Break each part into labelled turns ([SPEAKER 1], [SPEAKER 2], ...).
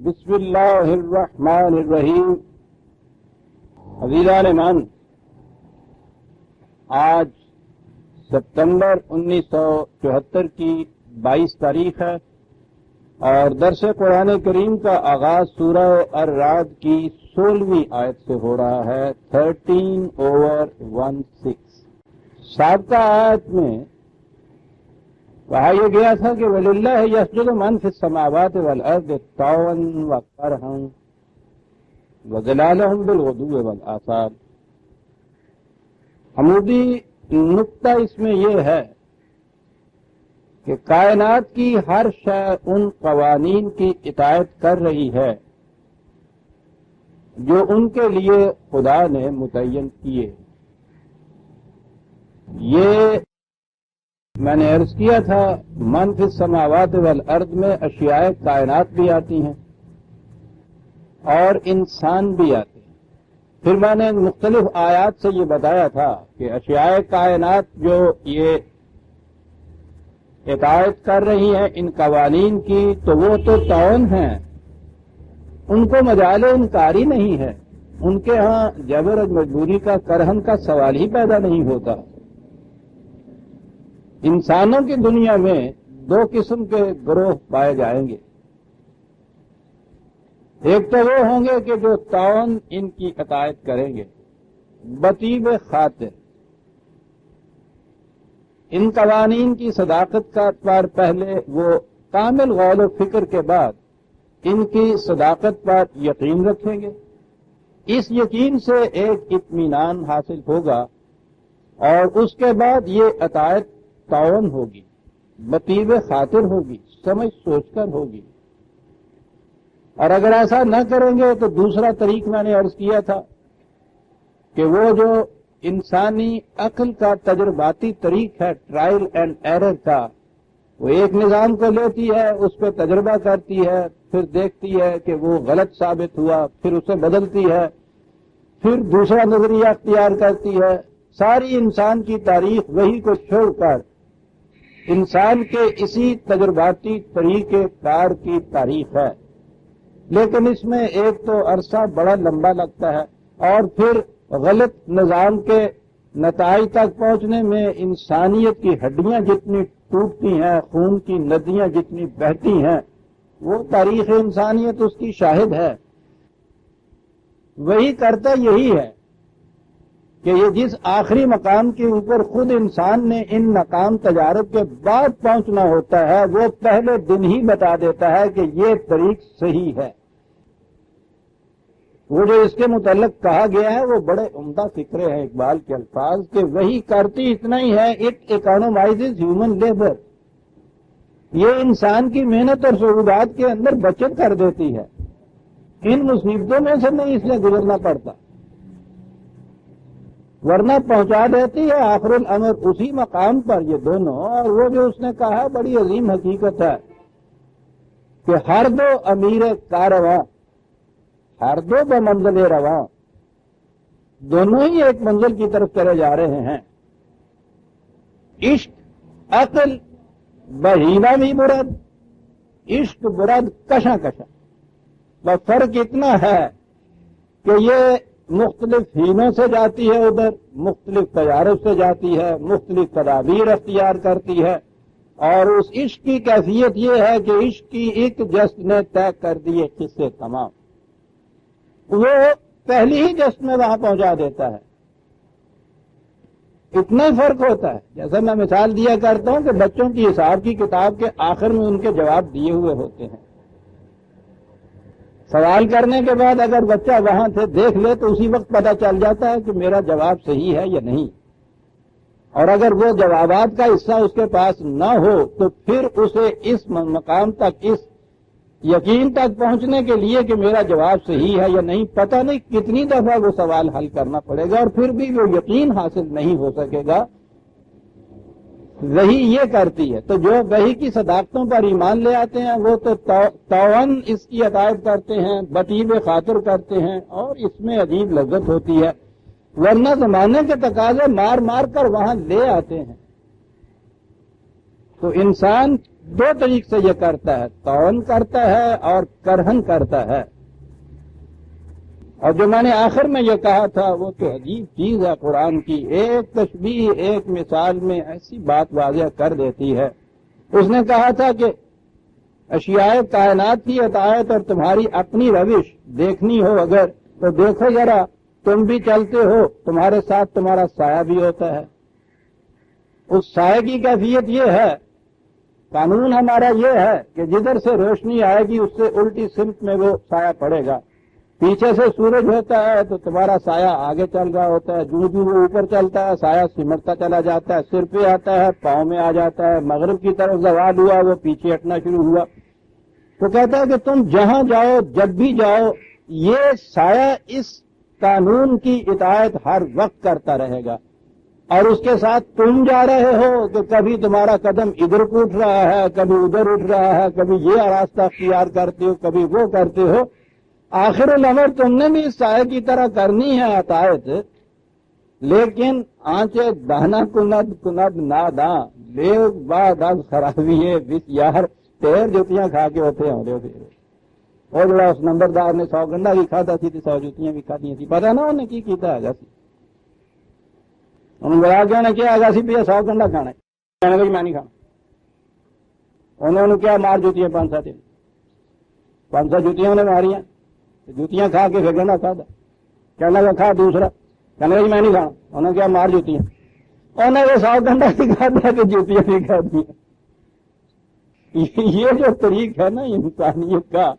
[SPEAKER 1] بسم اللہ الرحمن الرحیم۔ عزیزان من، آج ستمبر 1974 کی 22 تاریخ ہے اور درس قرآن کریم کا آغاز سورہ الرعد کی 16ویں آیت سے ہو رہا ہے، 13/16۔ سابقہ آیت میں کہا یہ گیا تھا کہ وَلِلَّهِ يَسْجُدُ مَن فِي السَّمَاوَاتِ وَالْأَرْضِ طَوْعًا وَكَرْهًا وَظِلَالُهُم بِالْغُدُوِّ وَالْآصَالِ۔ عمودی نقطہ اس میں یہ ہے کہ کائنات کی ہر شے ان قوانین کی اطاعت کر رہی ہے جو ان کے لیے خدا نے متعین کیے۔ یہ میں نے عرض کیا تھا، من فی السماوات والارض میں اشیاء کائنات بھی آتی ہیں اور انسان بھی آتے ہیں۔ پھر میں نے مختلف آیات سے یہ بتایا تھا کہ اشیاء کائنات جو یہ اطاعت کر رہی ہیں ان قوانین کی، تو وہ تو طاعون ہیں، ان کو مجال انکاری نہیں ہے، ان کے ہاں جبر اور مجبوری کا کرہن کا سوال ہی پیدا نہیں ہوتا۔ انسانوں کی دنیا میں دو قسم کے گروہ پائے جائیں گے، ایک تو وہ ہوں گے کہ جو طاعون ان کی اطاعت کریں گے بطیب خاطر، ان قوانین کی صداقت کا پر پہلے وہ کامل غور و فکر کے بعد ان کی صداقت پر یقین رکھیں گے، اس یقین سے ایک اطمینان حاصل ہوگا اور اس کے بعد یہ اطاعت طاعون ہوگی، بطیب خاطر ہوگی، سمجھ سوچ کر ہوگی۔ اور اگر ایسا نہ کریں گے تو دوسرا طریق میں نے عرض کیا تھا کہ وہ جو انسانی عقل کا تجرباتی طریق ہے، ٹرائل اینڈ ایرر کا، وہ ایک نظام کو لیتی ہے، اس پہ تجربہ کرتی ہے، پھر دیکھتی ہے کہ وہ غلط ثابت ہوا، پھر اسے بدلتی ہے، پھر دوسرا نظریہ اختیار کرتی ہے۔ ساری انسان کی تاریخ وہی کو چھوڑ کر انسان کے اسی تجرباتی طریقے کار کی تاریخ ہے، لیکن اس میں ایک تو عرصہ بڑا لمبا لگتا ہے اور پھر غلط نظام کے نتائج تک پہنچنے میں انسانیت کی ہڈیاں جتنی ٹوٹتی ہیں، خون کی ندیاں جتنی بہتی ہیں، وہ تاریخ انسانیت اس کی شاہد ہے۔ وہی کرتا یہی ہے کہ یہ جس آخری مقام کے اوپر خود انسان نے ان ناکام تجارب کے بعد پہنچنا ہوتا ہے، وہ پہلے دن ہی بتا دیتا ہے کہ یہ طریق صحیح ہے۔ وہ جو اس کے متعلق کہا گیا ہے وہ بڑے عمدہ فکرے ہیں اقبال کے الفاظ کہ وہی کرتی اتنا ہی ہے، اٹ اکانومائزز ہیومن لیبر، یہ انسان کی محنت اور سہولات کے اندر بچت کر دیتی ہے، ان مصیبتوں میں سے نہیں اس لیے گزرنا پڑتا، ورنہ پہنچا دیتی ہے آخر الامر اسی مقام پر یہ دونوں۔ اور وہ جو اس نے کہا بڑی عظیم حقیقت ہے کہ ہر دو امیر کارواں، ہر دو بمنزل رواں، دونوں ہی ایک منزل کی طرف چلے جا رہے ہیں۔ عشق عقل بہینہ بھی برد، عشق برد کشاں کشاں، بس فرق اتنا ہے کہ یہ مختلف ہینوں سے جاتی ہے، ادھر مختلف تجارب سے جاتی ہے، مختلف تدابیر اختیار کرتی ہے، اور اس عشق کی کیفیت یہ ہے کہ عشق کی ایک جست نے طے کر دیے قصے تمام، وہ پہلی ہی جست میں وہاں پہنچا دیتا ہے۔ اتنا ہی فرق ہوتا ہے، جیسا میں مثال دیا کرتا ہوں کہ بچوں کی حساب کی کتاب کے آخر میں ان کے جواب دیے ہوئے ہوتے ہیں، سوال کرنے کے بعد اگر بچہ وہاں سے دیکھ لے تو اسی وقت پتہ چل جاتا ہے کہ میرا جواب صحیح ہے یا نہیں، اور اگر وہ جوابات کا حصہ اس کے پاس نہ ہو تو پھر اسے اس مقام تک، اس یقین تک پہنچنے کے لیے کہ میرا جواب صحیح ہے یا نہیں، پتہ نہیں کتنی دفعہ وہ سوال حل کرنا پڑے گا اور پھر بھی وہ یقین حاصل نہیں ہو سکے گا۔ وہی یہ کرتی ہے، تو جو وحی کی صداقتوں پر ایمان لے آتے ہیں وہ تو طاعون اس کی اطاعت کرتے ہیں، بطیب خاطر کرتے ہیں، اور اس میں عجیب لذت ہوتی ہے، ورنہ زمانے کے تقاضے مار مار کر وہاں لے آتے ہیں۔ تو انسان دو طریق سے یہ کرتا ہے، طعن کرتا ہے اور کرہن کرتا ہے. اور جو میں نے آخر میں یہ کہا تھا وہ تو عجیب چیز ہے قرآن کی، ایک تشبیہ ایک مثال میں ایسی بات واضح کر دیتی ہے. اس نے کہا تھا کہ اشیاء کائنات کی اطاعت اور تمہاری اپنی روش دیکھنی ہو اگر تو دیکھو ذرا، تم بھی چلتے ہو، تمہارے ساتھ تمہارا سایہ بھی ہوتا ہے. اس سایہ کی کیفیت یہ ہے، قانون ہمارا یہ ہے کہ جدھر سے روشنی آئے گی اس سے الٹی سمت میں وہ سایہ پڑے گا. پیچھے سے سورج ہوتا ہے تو تمہارا سایہ آگے چل رہا ہوتا ہے، جو جو وہ اوپر چلتا ہے سایہ سمٹتا چلا جاتا ہے، سر پہ آتا ہے، پاؤں میں آ جاتا ہے. مغرب کی طرف زوال ہوا وہ پیچھے ہٹنا شروع ہوا. تو کہتا ہے کہ تم جہاں جاؤ جب بھی جاؤ یہ سایہ اس قانون کی اطاعت ہر وقت کرتا رہے گا، اور اس کے ساتھ تم جا رہے ہو تو کبھی تمہارا قدم ادھر کو اٹھ رہا ہے، کبھی ادھر اٹھ رہا ہے، کبھی یہ راستہ اختیار کرتے ہو، کبھی وہ کرتے ہو. آخر الامر تم نے بھی اس سایہ کی طرح کرنی ہے اطاعت، لیکن آنچے دانا کند کند ناداں لے بعد از خرابی ہے بس یار تیر جوتیاں کھا کے ہوتے ہوں رہے. اور جڑا اس نمبردار نے 100 گنڈا بھی کھاتا سی 100 جوتیاں بھی کھادی تھی، پتا نہ انہیں کی کیتا ہے سی. انہوں نے بڑا کیا کیا آگا سی بھی 100 گنڈا کھانا ہے، کہنے لگی میں نہیں کھانا. انہوں نے کیا مار جوتیاں 500 جوتیاں انہیں ماریاں، جوتیاں کھا کے پھر گنڈا کھا دا. کہنے لگا کھا دوسرا، کہنے لگی میں نہیں کھانا. انہوں نے کیا مار جوتیاں، انہوں نے 100 گنڈا بھی کھا دیا کہ جوتیاں بھی کھا دی. یہ جو طریق ہے نا انسانیت کا،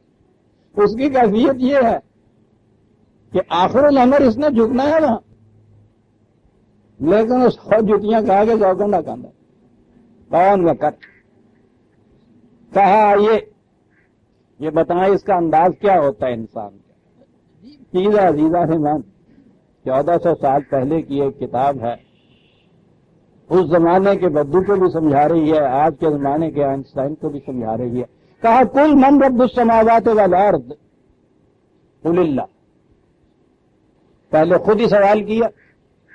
[SPEAKER 1] اس کی کیفیت یہ ہے کہ آخر الامر اس نے جھکنا ہے وہاں، لیکن اس 100 جوتیاں کھا کے 100 گنڈا کھانا. کون وقت کہا یہ بتائیں اس کا انداز کیا ہوتا ہے انسان کا. چیز عزیزہ رحمان 1400 سال پہلے کی ایک کتاب ہے، اس زمانے کے بدو کو بھی سمجھا رہی ہے، آج کے زمانے کے آئنسٹائن کو بھی سمجھا رہی ہے. کہا کل من رب السماوات والارض قل اللہ. پہلے خود ہی سوال کیا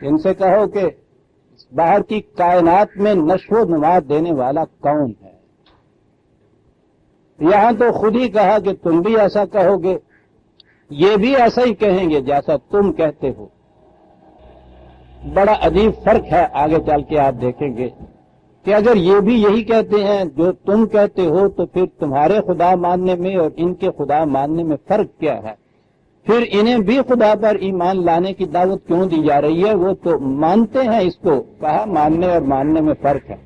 [SPEAKER 1] ان سے کہو کہ باہر کی کائنات میں نشو و نما دینے والا کون ہے. یہاں تو خود ہی کہا کہ تم بھی ایسا کہو گے، یہ بھی ایسا ہی کہیں گے جیسا تم کہتے ہو. بڑا عجیب فرق ہے، آگے چل کے آپ دیکھیں گے کہ اگر یہ بھی یہی کہتے ہیں جو تم کہتے ہو تو پھر تمہارے خدا ماننے میں اور ان کے خدا ماننے میں فرق کیا ہے. پھر انہیں بھی خدا پر ایمان لانے کی دعوت کیوں دی جا رہی ہے؟ وہ تو مانتے ہیں اس کو. کہا ماننے اور ماننے میں فرق ہے.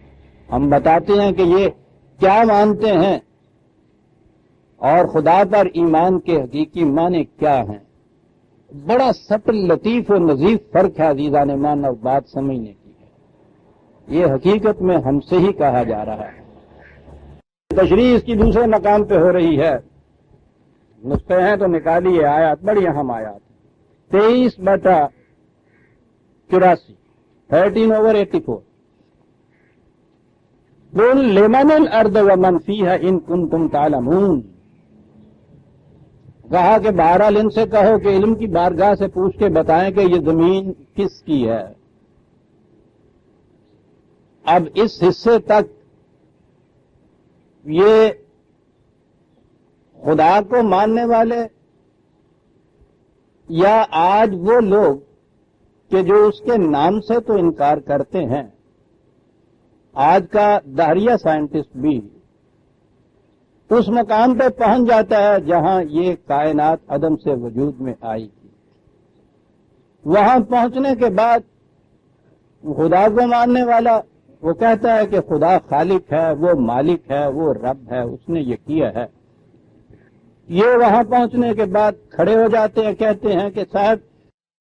[SPEAKER 1] ہم بتاتے ہیں کہ یہ کیا مانتے ہیں اور خدا پر ایمان کے حقیقی معنی کیا ہیں. بڑا سٹل لطیف و نظیف فرق ہے عزیزان ایمان، اور بات سمجھنے کی ہے. یہ حقیقت میں ہم سے ہی کہا جا رہا ہے. تشریح اس کی دوسرے مقام پہ ہو رہی ہے. نسخے ہیں تو نکالیے آیات، بڑی اہم آیات 23/84 13/84. قل لمن الارض ومن فیہا ان کنتم تعلمون. کہا کہ بہرحال ان سے کہو کہ علم کی بارگاہ سے پوچھ کے بتائیں کہ یہ زمین کس کی ہے. اب اس حصے تک یہ خدا کو ماننے والے یا آج وہ لوگ کہ جو اس کے نام سے تو انکار کرتے ہیں، آج کا دہریہ سائنٹسٹ بھی اس مقام پہ پہنچ جاتا ہے جہاں یہ کائنات عدم سے وجود میں آئی تھی. وہاں پہنچنے کے بعد خدا کو ماننے والا وہ کہتا ہے کہ خدا خالق ہے، وہ مالک ہے، وہ رب ہے، اس نے یہ کیا ہے. یہ وہاں پہنچنے کے بعد کھڑے ہو جاتے ہیں، کہتے ہیں کہ صاحب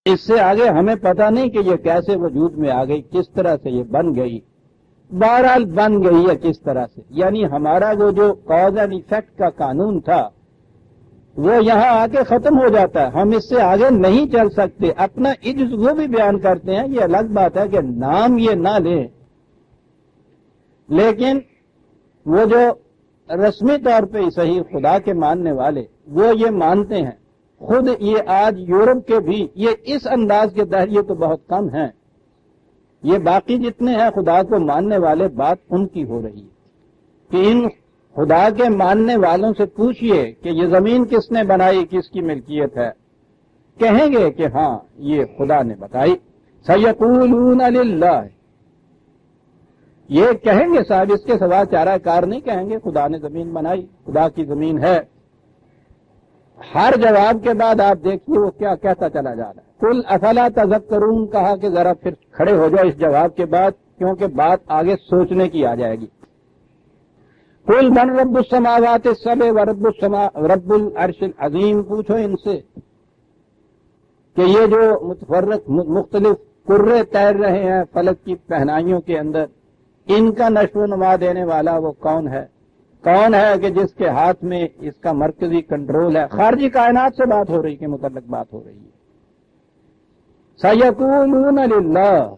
[SPEAKER 1] اس سے آگے ہمیں پتہ نہیں کہ یہ کیسے وجود میں آ گئی، کس طرح سے یہ بن گئی. بہرحال بن گئی ہے کس طرح سے، یعنی ہمارا وہ جو کاز اینڈ ایفیکٹ کا قانون تھا وہ یہاں آ کے ختم ہو جاتا ہے. ہم اس سے آگے نہیں چل سکتے. اپنا عجز وہ بھی بیان کرتے ہیں، یہ الگ بات ہے کہ نام یہ نہ لیں، لیکن وہ جو رسمی طور پہ ہی صحیح خدا کے ماننے والے وہ یہ مانتے ہیں. خود یہ آج یورپ کے بھی یہ اس انداز کے دہریے تو بہت کم ہیں. یہ باقی جتنے ہیں خدا کو ماننے والے، بات ان کی ہو رہی ہے. کہ ان خدا کے ماننے والوں سے پوچھئے کہ یہ زمین کس نے بنائی، کس کی ملکیت ہے، کہیں گے کہ ہاں یہ خدا نے بتائی. سیقولون للہ، یہ کہیں گے صاحب، اس کے سوا چارہ کار نہیں کہیں گے خدا نے زمین بنائی، خدا کی زمین ہے. ہر جواب کے بعد آپ دیکھیے وہ کیا کہتا چلا جا رہا ہے. قل افلا تذکرون، کہا کہ ذرا پھر کھڑے ہو جاؤ اس جواب کے بعد، کیونکہ بات آگے سوچنے کی آ جائے گی. قل من رب السماوات السبع ورب العرش العظیم، پوچھو ان سے کہ یہ جو متفرق مختلف کرے تیر رہے ہیں فلک کی پہنائیوں کے اندر، ان کا نشو و نما دینے والا وہ کون ہے؟ کون ہے کہ جس کے ہاتھ میں اس کا مرکزی کنٹرول ہے؟ خارجی کائنات سے بات ہو رہی کے متعلق بات ہو رہی ہے. سیقولون للہ،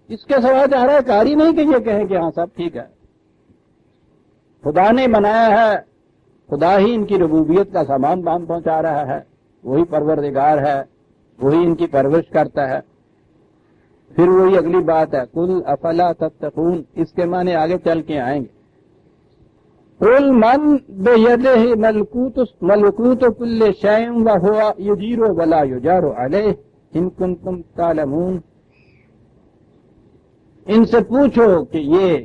[SPEAKER 1] اس کے سوا چارہ کاری نہیں کہ یہ کہیں کہ ہاں صاحب ٹھیک ہے خدا نے بنایا ہے، خدا ہی ان کی ربوبیت کا سامان بام پہنچا رہا ہے، وہی پروردگار ہے، وہی ان کی پرورش کرتا ہے. پھر وہی اگلی بات ہے قل افلا تتقون، اس کے معنی آگے چل کے آئیں گے. قل من بیدہ ملکوت کل شیء وہو یجیر ولا یجار علیہ ان کنتم تعلمون. ان سے پوچھو کہ یہ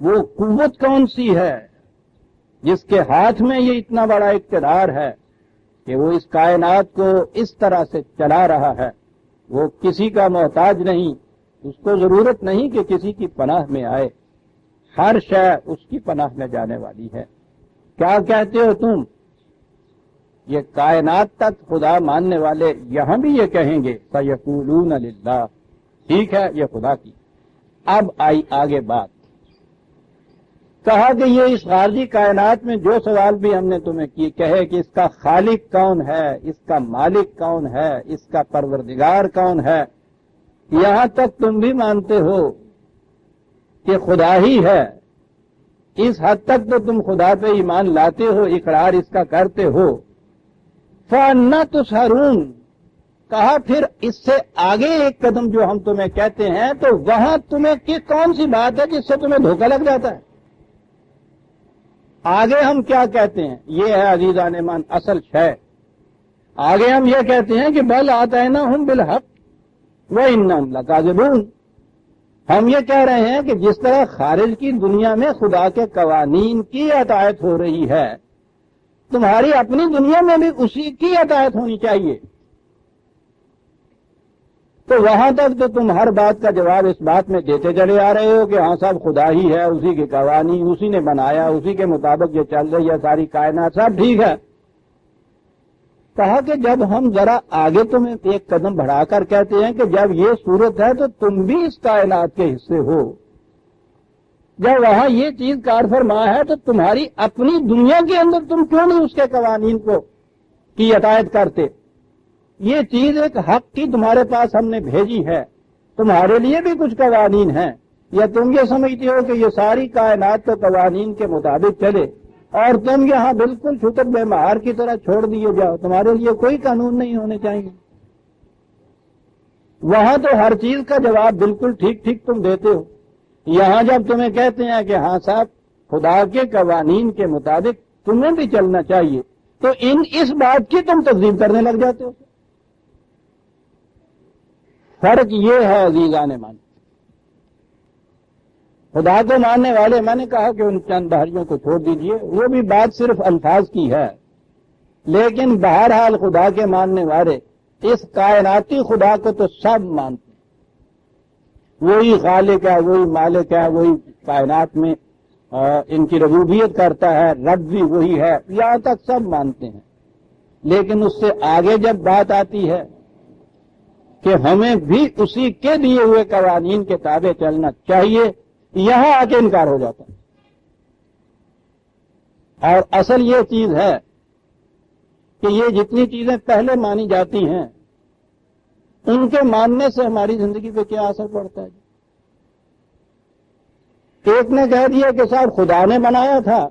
[SPEAKER 1] وہ قوت کون سی ہے جس کے ہاتھ میں یہ اتنا بڑا اقتدار ہے کہ وہ اس کائنات کو اس طرح سے چلا رہا ہے. وہ کسی کا محتاج نہیں، اس کو ضرورت نہیں کہ کسی کی پناہ میں آئے، ہر شے اس کی پناہ میں جانے والی ہے. کیا کہتے ہو تم؟ یہ کائنات تک خدا ماننے والے یہاں بھی یہ کہیں گے سیقولون للہ، ٹھیک ہے یہ خدا کی. اب آئی آگے بات، کہا کہ یہ اس خارجی کائنات میں جو سوال بھی ہم نے تمہیں کیے، کہے کہ اس کا خالق کون ہے، اس کا مالک کون ہے، اس کا پروردگار کون ہے، یہاں تک تم بھی مانتے ہو کہ خدا ہی ہے. اس حد تک تو تم خدا پہ ایمان لاتے ہو، اقرار اس کا کرتے ہو. فَأَنَّىٰ تُسْحَرُونَ، کہا پھر اس سے آگے ایک قدم جو ہم تمہیں کہتے ہیں تو وہاں تمہیں کون سی بات ہے جس سے تمہیں دھوکہ لگ جاتا ہے؟ آگے ہم کیا کہتے ہیں؟ یہ ہے عزیزان ایمان اصل شے. آگے ہم یہ کہتے ہیں کہ بل آتیناہم بالحق وَإِنَّهُمْ لَكَاذِبُونَ. ہم یہ کہہ رہے ہیں کہ جس طرح خارج کی دنیا میں خدا کے قوانین کی اطاعت ہو رہی ہے، تمہاری اپنی دنیا میں بھی اسی کی اطاعت ہونی چاہیے. تو وہاں تک تو تم ہر بات کا جواب اس بات میں دیتے چلے آ رہے ہو کہ ہاں صاحب خدا ہی ہے، اسی کے قوانین اسی نے بنایا، اسی کے مطابق یہ چل رہی ہے ساری کائنات، سب ٹھیک ہے. کہا کہ جب ہم ذرا آگے تمہیں ایک قدم بڑھا کر کہتے ہیں کہ جب یہ صورت ہے تو تم بھی اس کائنات کے حصے ہو، جب وہاں یہ چیز کار فرما ہے تو تمہاری اپنی دنیا کے اندر تم کیوں نہیں اس کے قوانین کو کی اطاعت کرتے؟ یہ چیز ایک حق کی تمہارے پاس ہم نے بھیجی ہے، تمہارے لیے بھی کچھ قوانین ہیں، یا تم یہ سمجھتے ہو کہ یہ ساری کائنات تو قوانین کے مطابق چلے اور تم یہاں بالکل چھتر بے مہار کی طرح چھوڑ دیے جاؤ، تمہارے لیے کوئی قانون نہیں ہونے چاہیے؟ وہاں تو ہر چیز کا جواب بالکل ٹھیک ٹھیک تم دیتے ہو. یہاں جب تمہیں کہتے ہیں کہ ہاں صاحب خدا کے قوانین کے مطابق تمہیں بھی چلنا چاہیے، تو اس بات کی تم تکذیب کرنے لگ جاتے ہو. فرق یہ ہے عزیزان مان، خدا کو ماننے والے، میں نے کہا کہ ان چند دہریوں کو چھوڑ دیجئے، وہ بھی بات صرف الفاظ کی ہے، لیکن بہرحال خدا کے ماننے والے اس کائناتی خدا کو تو سب مانتے ہیں. وہی خالق ہے، وہی مالک ہے، وہی کائنات میں ان کی ربوبیت کرتا ہے، رب بھی وہی ہے، یہاں تک سب مانتے ہیں. لیکن اس سے آگے جب بات آتی ہے کہ ہمیں بھی اسی کے دیے ہوئے قوانین کے تابع چلنا چاہیے، یہاں آ کے انکار ہو جاتا ہے. اور اصل یہ چیز ہے کہ یہ جتنی چیزیں پہلے مانی جاتی ہیں ان کے ماننے سے ہماری زندگی پہ کیا اثر پڑتا ہے. ایک نے کہہ دیا کہ صاحب خدا نے بنایا تھا،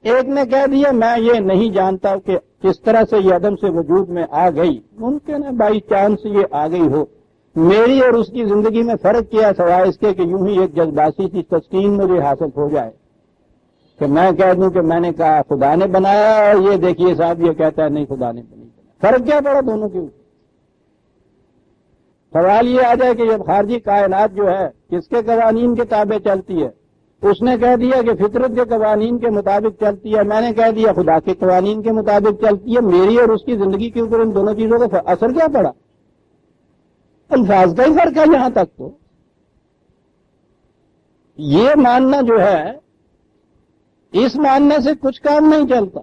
[SPEAKER 1] ایک نے کہہ دیا میں یہ نہیں جانتا کہ کس طرح سے یہ عدم سے وجود میں آ گئی، ممکن ہے بائی چانس یہ آ گئی ہو. میری اور اس کی زندگی میں فرق کیا سوائے اس کے کہ یوں ہی ایک جذباتی سی تسکین مجھے حاصل ہو جائے کہ میں کہہ دوں کہ میں نے کہا خدا نے بنایا اور یہ دیکھیے صاحب یہ کہتا ہے نہیں خدا نے نہیں بنایا. فرق کیا پڑا دونوں کے اوپر؟ سوال یہ آ جائے کہ جب خارجی کائنات جو ہے کس کے قوانین کے تابع چلتی ہے، اس نے کہہ دیا کہ فطرت کے قوانین کے مطابق چلتی ہے، میں نے کہہ دیا خدا کے قوانین کے مطابق چلتی ہے، میری اور اس کی زندگی کے اوپر ان دونوں چیزوں کا اثر کیا پڑا؟ الفاظ کا ہی فرق ہے یہاں تک. تو یہ ماننا جو ہے اس ماننے سے کچھ کام نہیں چلتا.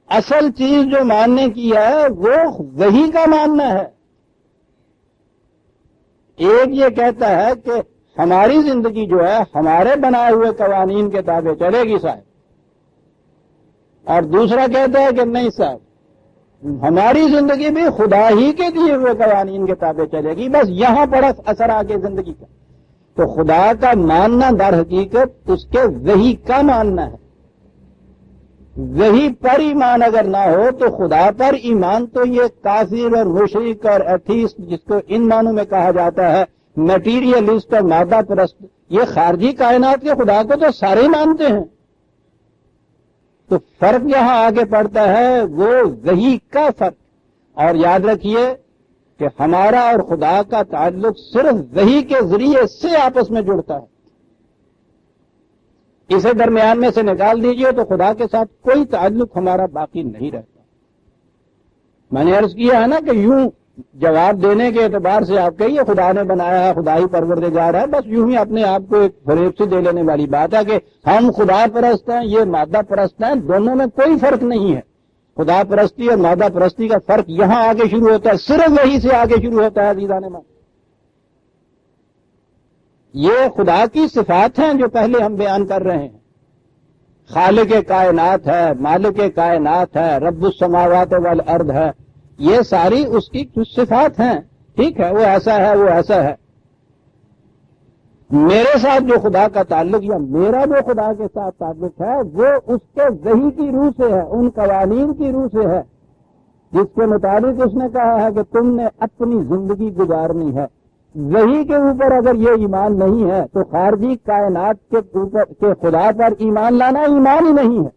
[SPEAKER 1] اصل چیز جو ماننے کی ہے وہ وحی کا ماننا ہے. ایک یہ کہتا ہے کہ ہماری زندگی جو ہے ہمارے بنائے ہوئے قوانین کے تابع چلے گی صاحب، اور دوسرا کہتا ہے کہ نہیں صاحب ہماری زندگی بھی خدا ہی کے دیے ہوئے قوانین کے تابع چلے گی، بس یہاں پڑا اثر آ کے زندگی کا. تو خدا کا ماننا در حقیقت اس کے وحی کا ماننا ہے. وحی پر ایمان اگر نہ ہو تو خدا پر ایمان تو یہ کافر اور مشرک اور ایتھیسٹ جس کو ان معنوں میں کہا جاتا ہے میٹیریلسٹ اور مادہ پرست، یہ خارجی کائنات کے خدا کو تو سارے مانتے ہیں. تو فرق یہاں آگے پڑتا ہے وہ وحی کا فرق. اور یاد رکھیے کہ ہمارا اور خدا کا تعلق صرف وحی کے ذریعے سے آپس میں جڑتا ہے. اسے درمیان میں سے نکال دیجئے تو خدا کے ساتھ کوئی تعلق ہمارا باقی نہیں رہتا. میں نے عرض کیا ہے نا کہ یوں جواب دینے کے اعتبار سے آپ کہیے خدا نے بنایا ہے، خدا ہی پروردگار ہے، بس یوں ہی اپنے آپ کو ایک فریب سے دے لینے والی بات ہے کہ ہم خدا پرست ہیں یہ مادہ پرست ہیں. دونوں میں کوئی فرق نہیں ہے. خدا پرستی اور مادہ پرستی کا فرق یہاں آگے شروع ہوتا ہے، صرف وہی سے آگے شروع ہوتا ہے عزیزان من. یہ خدا کی صفات ہیں جو پہلے ہم بیان کر رہے ہیں. خالق کائنات ہے، مالک کائنات ہے، رب السماوات والارض ہے، یہ ساری اس کی کچھ صفات ہیں. ٹھیک ہے وہ ایسا ہے وہ ایسا ہے. میرے ساتھ جو خدا کا تعلق یا میرا جو خدا کے ساتھ تعلق ہے وہ اس کے وحی کی روح سے ہے، ان قوانین کی روح سے ہے جس کے مطابق اس نے کہا ہے کہ تم نے اپنی زندگی گزارنی ہے. وحی کے اوپر اگر یہ ایمان نہیں ہے تو خارجی کائنات کے اوپر کے خدا پر ایمان لانا ایمان ہی نہیں ہے.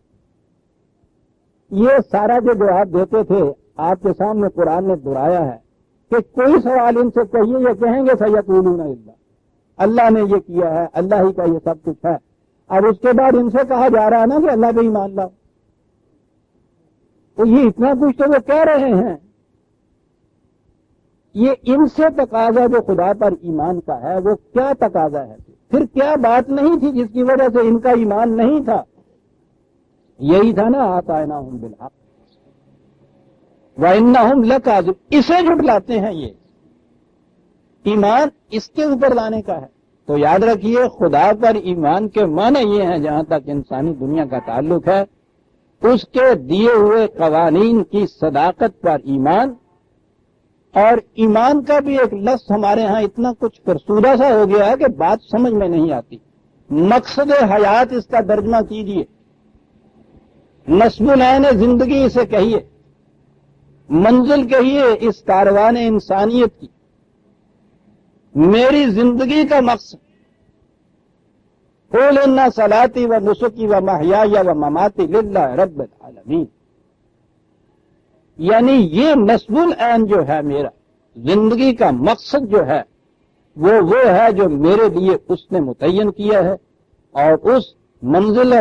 [SPEAKER 1] یہ سارا جو جواب دیتے تھے آپ کے سامنے قرآن نے دہرایا ہے کہ کوئی سوال ان سے کہیے یہ کہیں گے سیقولون اللہ، اللہ نے یہ کیا ہے، اللہ ہی کا یہ سب کچھ ہے. اور اس کے بعد ان سے کہا جا رہا ہے نا کہ اللہ پہ ایمان لاؤ. تو یہ اتنا کچھ تو وہ کہہ رہے ہیں. یہ ان سے تقاضا جو خدا پر ایمان کا ہے وہ کیا تقاضا ہے؟ پھر کیا بات نہیں تھی جس کی وجہ سے ان کا ایمان نہیں تھا؟ یہی تھا نا آتیناہم بالحق وَإِنَّهُمْ لَكَاذِبُونَ. اسے جھٹلاتے ہیں. یہ ایمان اس کے اوپر لانے کا ہے. تو یاد رکھیے خدا پر ایمان کے معنی یہ ہیں جہاں تک انسانی دنیا کا تعلق ہے اس کے دیے ہوئے قوانین کی صداقت پر ایمان. اور ایمان کا بھی ایک لفظ ہمارے ہاں اتنا کچھ فرسودہ سا ہو گیا ہے کہ بات سمجھ میں نہیں آتی. مقصد حیات اس کا ترجمہ کیجیے، نصب العین زندگی اسے کہیے، منزل کہیے اس کاروان انسانیت کی. میری زندگی کا مقصد قل ان صلاتی و نسکی و محیای و مماتی للہ رب العالمین. یعنی یہ نصب العین جو ہے میرا زندگی کا مقصد جو ہے وہ ہے جو میرے لیے اس نے متعین کیا ہے، اور اس منزل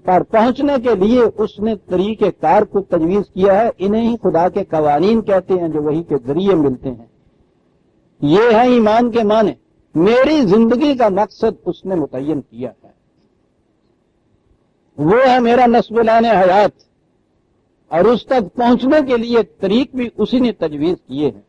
[SPEAKER 1] پر پہنچنے کے لیے اس نے طریقہ کار کو تجویز کیا ہے. انہیں ہی خدا کے قوانین کہتے ہیں جو وہی کے ذریعے ملتے ہیں. یہ ہے ایمان کے معنی. میری زندگی کا مقصد اس نے متعین کیا ہے، وہ ہے میرا نصب العین حیات، اور اس تک پہنچنے کے لیے طریق بھی اسی نے تجویز کیے ہیں،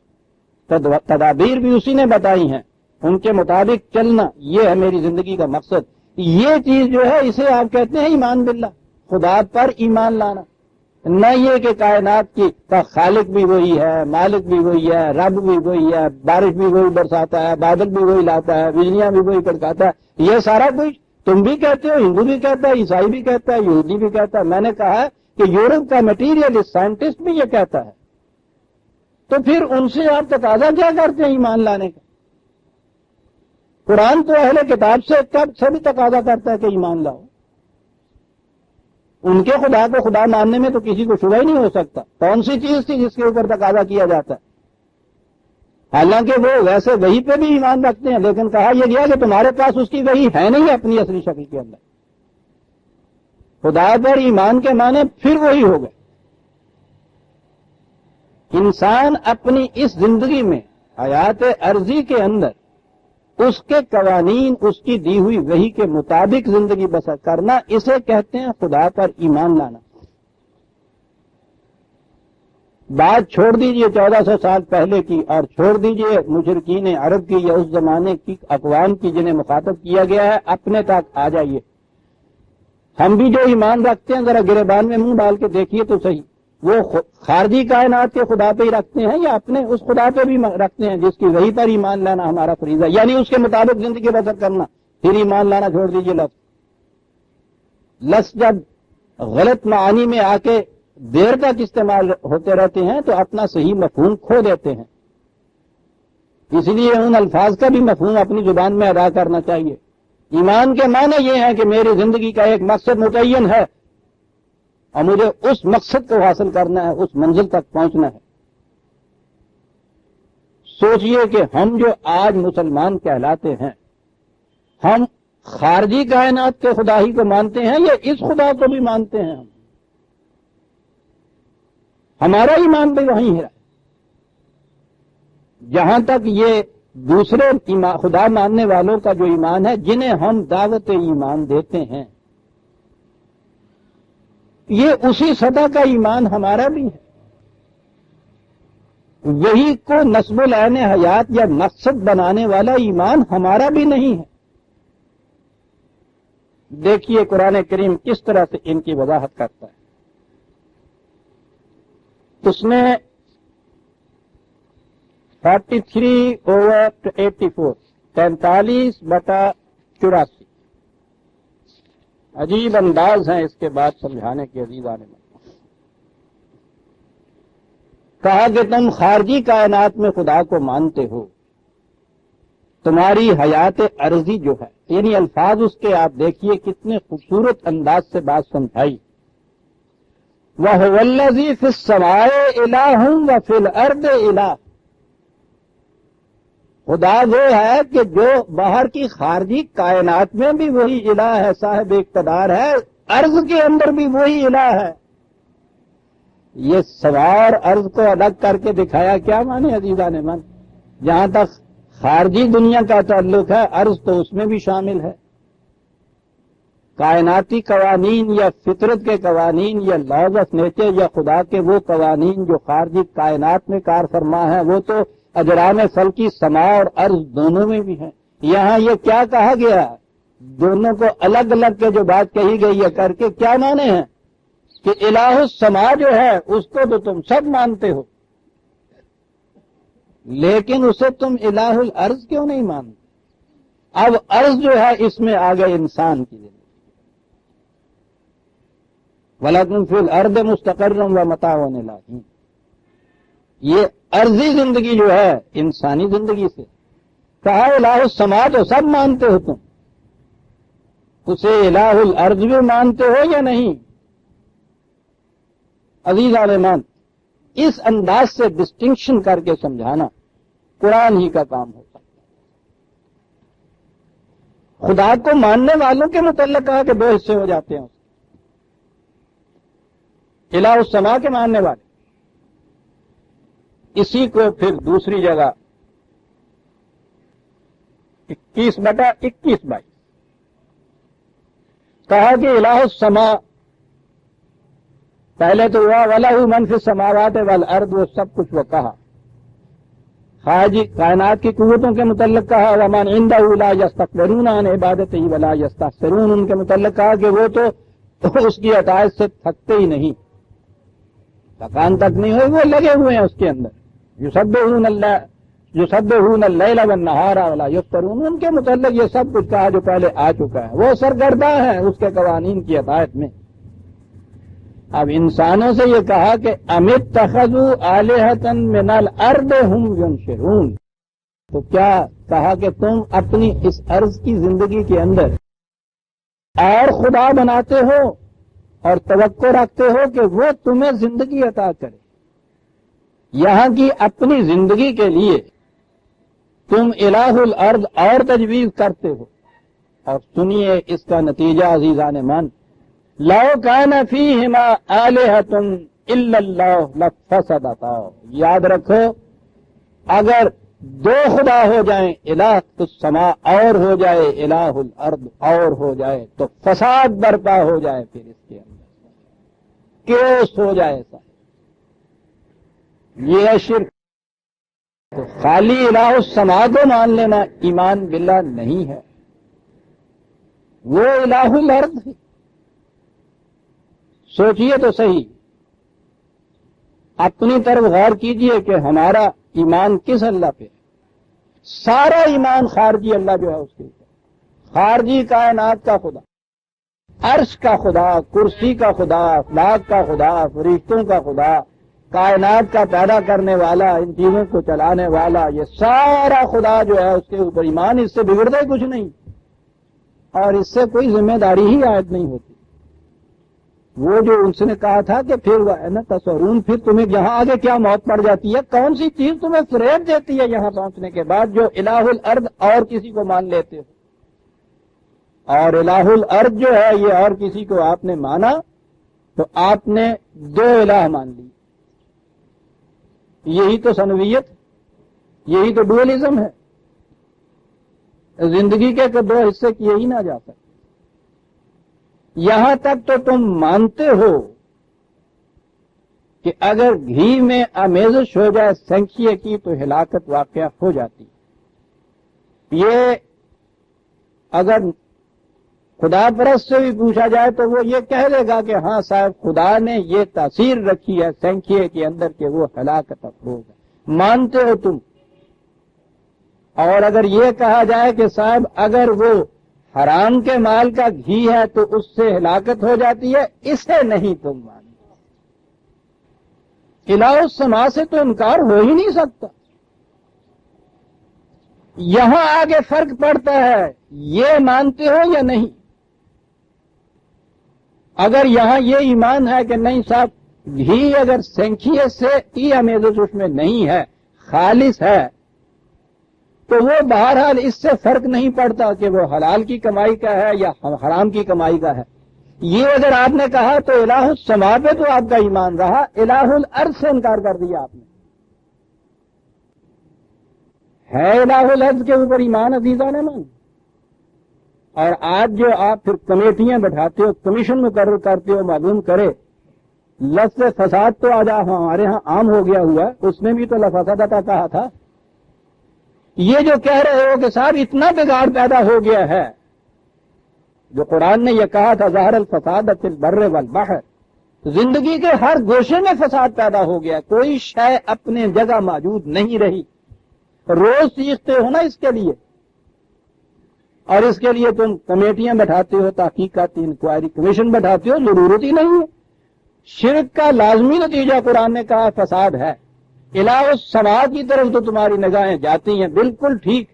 [SPEAKER 1] تدابیر بھی اسی نے بتائی ہیں، ان کے مطابق چلنا یہ ہے میری زندگی کا مقصد. یہ چیز جو ہے اسے آپ کہتے ہیں ایمان باللہ، خدا پر ایمان لانا. نہ یہ کہ کائنات کی کا خالق بھی وہی ہے، مالک بھی وہی ہے، رب بھی وہی ہے، بارش بھی وہی برساتا ہے، بادل بھی وہی لاتا ہے، بجلیاں بھی وہی کڑکاتا ہے. یہ سارا کچھ تم بھی کہتے ہو، ہندو بھی کہتا ہے، عیسائی بھی کہتا ہے، یہودی بھی کہتا ہے. میں نے کہا ہے کہ یورپ کا میٹیریل سائنٹسٹ بھی یہ کہتا ہے تو پھر ان سے آپ تقاضا کیا کرتے ہیں ایمان لانے کا؟ قرآن تو اہل کتاب سے کب سے بھی تقاضا کرتا ہے کہ ایمان لاؤ. ان کے خدا کو خدا ماننے میں تو کسی کو شبہ ہی نہیں ہو سکتا. کون سی چیز تھی جس کے اوپر تقاضا کیا جاتا ہے؟ حالانکہ وہ ویسے وہی پہ بھی ایمان رکھتے ہیں، لیکن کہا یہ گیا کہ تمہارے پاس اس کی وہی ہے نہیں اپنی اصلی شکل کے اندر. خدا پر ایمان کے معنی پھر وہی ہو گئے. انسان اپنی اس زندگی میں حیات عرضی کے اندر اس کے قوانین، اس کی دی ہوئی وحی کے مطابق زندگی بسر کرنا، اسے کہتے ہیں خدا پر ایمان لانا. بات چھوڑ دیجئے 1400 سال پہلے کی، اور چھوڑ دیجئے مشرکین عرب کی یا اس زمانے کی اقوام کی جنہیں مخاطب کیا گیا ہے، اپنے تک آ جائیے. ہم بھی جو ایمان رکھتے ہیں ذرا گریبان میں منہ ڈال کے دیکھیے تو صحیح، وہ خارجی کائنات کے خدا پہ ہی رکھتے ہیں یا اپنے اس خدا پہ بھی رکھتے ہیں جس کی وحی پر ایمان لانا ہمارا فریضہ، یعنی اس کے مطابق زندگی بسر کرنا. پھر ایمان لانا چھوڑ دیجئے. لفظ جب غلط معانی میں آ کے دیر تک استعمال ہوتے رہتے ہیں تو اپنا صحیح مفہوم کھو دیتے ہیں. اس لیے ان الفاظ کا بھی مفہوم اپنی زبان میں ادا کرنا چاہیے. ایمان کے معنی یہ ہے کہ میری زندگی کا ایک مقصد متعین ہے اور مجھے اس مقصد کو حاصل کرنا ہے، اس منزل تک پہنچنا ہے. سوچئے کہ ہم جو آج مسلمان کہلاتے ہیں، ہم خارجی کائنات کے خدا ہی کو مانتے ہیں یا اس خدا کو بھی مانتے ہیں؟ ہمارا ایمان بھی وہی ہے. جہاں تک یہ دوسرے خدا ماننے والوں کا جو ایمان ہے، جنہیں ہم دعوت ایمان دیتے ہیں، یہ اسی سطح کا ایمان ہمارا بھی ہے. وہی کو نصب العین حیات یا مقصد بنانے والا ایمان ہمارا بھی نہیں ہے. دیکھیے قرآن کریم کس طرح سے ان کی وضاحت کرتا ہے. اس نے 43/84 43/84 عجیب انداز ہیں اس کے بعد سمجھانے کے عزیزان میں. کہا کہ تم خارجی کائنات میں خدا کو مانتے ہو، تمہاری حیات عرضی جو ہے، یعنی الفاظ اس کے آپ دیکھیے کتنے خوبصورت انداز سے بات سمجھائی. وَهُوَ الَّذِي فِي السَّمَاءِ إِلَٰهٌ وَفِي الْأَرْضِ إِلَٰهٌ. خدا وہ ہے کہ جو باہر کی خارجی کائنات میں بھی وہی الہ ہے، صاحب اقتدار ہے، عرض کے اندر بھی وہی الہ ہے. یہ سوار عرض کو الگ کر کے دکھایا کیا مانے عزیزان من؟ جہاں تک خارجی دنیا کا تعلق ہے، عرض تو اس میں بھی شامل ہے. کائناتی قوانین یا فطرت کے قوانین یا لاز آف نیچر یا خدا کے وہ قوانین جو خارجی کائنات میں کار فرما ہے، وہ تو اجرام فلکی سما اور عرض دونوں میں بھی ہیں. یہاں یہ کیا کہا گیا ہے؟ دونوں کو الگ الگ کے جو بات کہی گئی ہے کر کے کیا مانے ہیں کہ الہ السما جو ہے اس کو تو تم سب مانتے ہو، لیکن اسے تم الہ الارض کیوں نہیں مانتے؟ اب عرض جو ہے اس میں آ گئے انسان کی زندگی. وَلَكُمْ فِي الْأَرْضِ مُسْتَقَرٌّ وَمَتَاعٌ إِلَىٰ حِينٍ. یہ عرضی زندگی جو ہے انسانی زندگی سے کہا الہ السما تو سب مانتے ہو تم، اسے الہ الارض بھی مانتے ہو یا نہیں؟ عزیز عالمان، اس انداز سے ڈسٹنکشن کر کے سمجھانا قرآن ہی کا کام ہوتا ہے. خدا کو ماننے والوں کے متعلق کہا کہ 2 حصے ہو جاتے ہیں. الہ السما کے ماننے والے، اسی کو پھر دوسری جگہ 21/21 کہا کہ الہ السما پہلے تو ہوا وَلَهُ مَن فِي السَّمَاوَاتِ وَالْأَرْضِ، وہ سب کچھ وہ کہا. خارجی کائنات کی قوتوں کے متعلق کہا وَمَنْ عِندَهُ لَا يَسْتَكْبِرُونَ عَنْ عِبَادَتِهِ وَلَا يَسْتَحْسِرُونَ، ان کے متعلق کہا کہ وہ تو اس کی اطاعت سے تھکتے ہی نہیں، تھکان تک نہیں ہوئی، وہ لگے ہوئے ہیں اس کے اندر. يُسَبِّحُونَ اللَّيْلَ وَالنَّهَارَ وَلَا يَفْتُرُونَ، ان کے متعلق یہ سب کچھ کہا جو پہلے آ چکا ہے. وہ سرگرداں ہیں اس کے قوانین کی اطاعت میں. اب انسانوں سے یہ کہا کہ امت تخذوا آلہۃ من الارض ہم ینشرون، تو کیا کہا کہ تم اپنی اس عرض کی زندگی کے اندر اور خدا بناتے ہو اور توقع رکھتے ہو کہ وہ تمہیں زندگی عطا کرے؟ یہاں کی اپنی زندگی کے لیے تم الہ الارض اور تجویز کرتے ہو، اور سنیے اس کا نتیجہ عزیزان من، لو کان فیہما آلہۃ الا اللہ لفسدتا، یاد رکھو اگر دو خدا ہو جائیں، الہ السماء اور ہو جائے الہ الارض اور ہو جائے، تو فساد برپا ہو جائے، پھر اس کے اندر کیوس ہو جائے سا، یہ ہے شرک۔ تو خالی الہ السماء کو مان لینا ایمان باللہ نہیں ہے، وہ الہ الارض ہے۔ سوچئے تو صحیح، اپنی طرف غور کیجئے کہ ہمارا ایمان کس اللہ پہ ہے؟ سارا ایمان خارجی اللہ جو ہے اس کے اوپر، خارجی کائنات کا خدا، عرش کا خدا، کرسی کا خدا، افلاک کا خدا، فرشتوں کا خدا، کائنات کا پیدا کرنے والا، ان چیزوں کو چلانے والا، یہ سارا خدا جو ہے اس کے اوپر ایمان، اس سے بگڑتا ہی کچھ نہیں اور اس سے کوئی ذمہ داری ہی عائد نہیں ہوتی۔ وہ جو اس نے کہا تھا کہ پھر وہ ہے نا تصورون، پھر تمہیں یہاں آگے کیا موت پڑ جاتی ہے، کون سی چیز تمہیں فریب دیتی ہے یہاں پہنچنے کے بعد، جو الہ الارض اور کسی کو مان لیتے ہو؟ اور الہ الارض جو ہے یہ اور کسی کو آپ نے مانا تو آپ نے دو الہ مان لی، یہی تو سنویت، یہی تو ڈوئلزم ہے، زندگی کے دو حصے کیے ہی نہ جا سکتے۔ یہاں تک تو تم مانتے ہو کہ اگر گھی میں آمیزش ہو جائے سنکھیے کی تو ہلاکت واقع ہو جاتی، یہ اگر خدا پرست سے بھی پوچھا جائے تو وہ یہ کہہ دے گا کہ ہاں صاحب خدا نے یہ تاثیر رکھی ہے سنکھیے کے اندر کہ وہ ہلاکت افروز ہے، مانتے ہو تم۔ اور اگر یہ کہا جائے کہ صاحب اگر وہ حرام کے مال کا گھی ہے تو اس سے ہلاکت ہو جاتی ہے، اسے نہیں تم مانتے۔ الہ السماء سے تو انکار ہو ہی نہیں سکتا۔ یہاں آگے فرق پڑتا ہے یہ مانتے ہو یا نہیں۔ اگر یہاں یہ ایمان ہے کہ نہیں صاحب گھی اگر سینکھیے سے ای امیزش اس میں نہیں ہے، خالص ہے، تو وہ بہرحال اس سے فرق نہیں پڑتا کہ وہ حلال کی کمائی کا ہے یا حرام کی کمائی کا ہے۔ یہ اگر آپ نے کہا تو الہ السماء پہ تو آپ کا ایمان رہا، الہ الارض سے انکار کر دیا آپ نے۔ ہے الہ الارض کے اوپر ایمان عزیزان من؟ اور آج جو آپ پھر کمیٹیاں بٹھاتے ہو، کمیشن مقرر کرتے ہو، معلوم کرے لفظ فساد تو آج ہمارے ہاں عام ہو گیا ہوا ہے، اس نے بھی تو لفسادتا کہا تھا۔ یہ جو کہہ رہے ہو کہ صاحب اتنا بگاڑ پیدا ہو گیا ہے، جو قرآن نے یہ کہا تھا ظاہر الفساد فی البر والبحر، زندگی کے ہر گوشے میں فساد پیدا ہو گیا، کوئی شے اپنے جگہ موجود نہیں رہی، روز سیکھتے ہو نا اس کے لیے، اور اس کے لیے تم کمیٹیاں بٹھاتے ہو، تحقیقاتی انکوائری کمیشن بٹھاتے ہو، ضرورت ہی نہیں ہے۔ شرک کا لازمی نتیجہ قرآن نے کہا فساد ہے۔ الہ السماء کی طرف تو تمہاری نگاہیں جاتی ہیں، بالکل ٹھیک،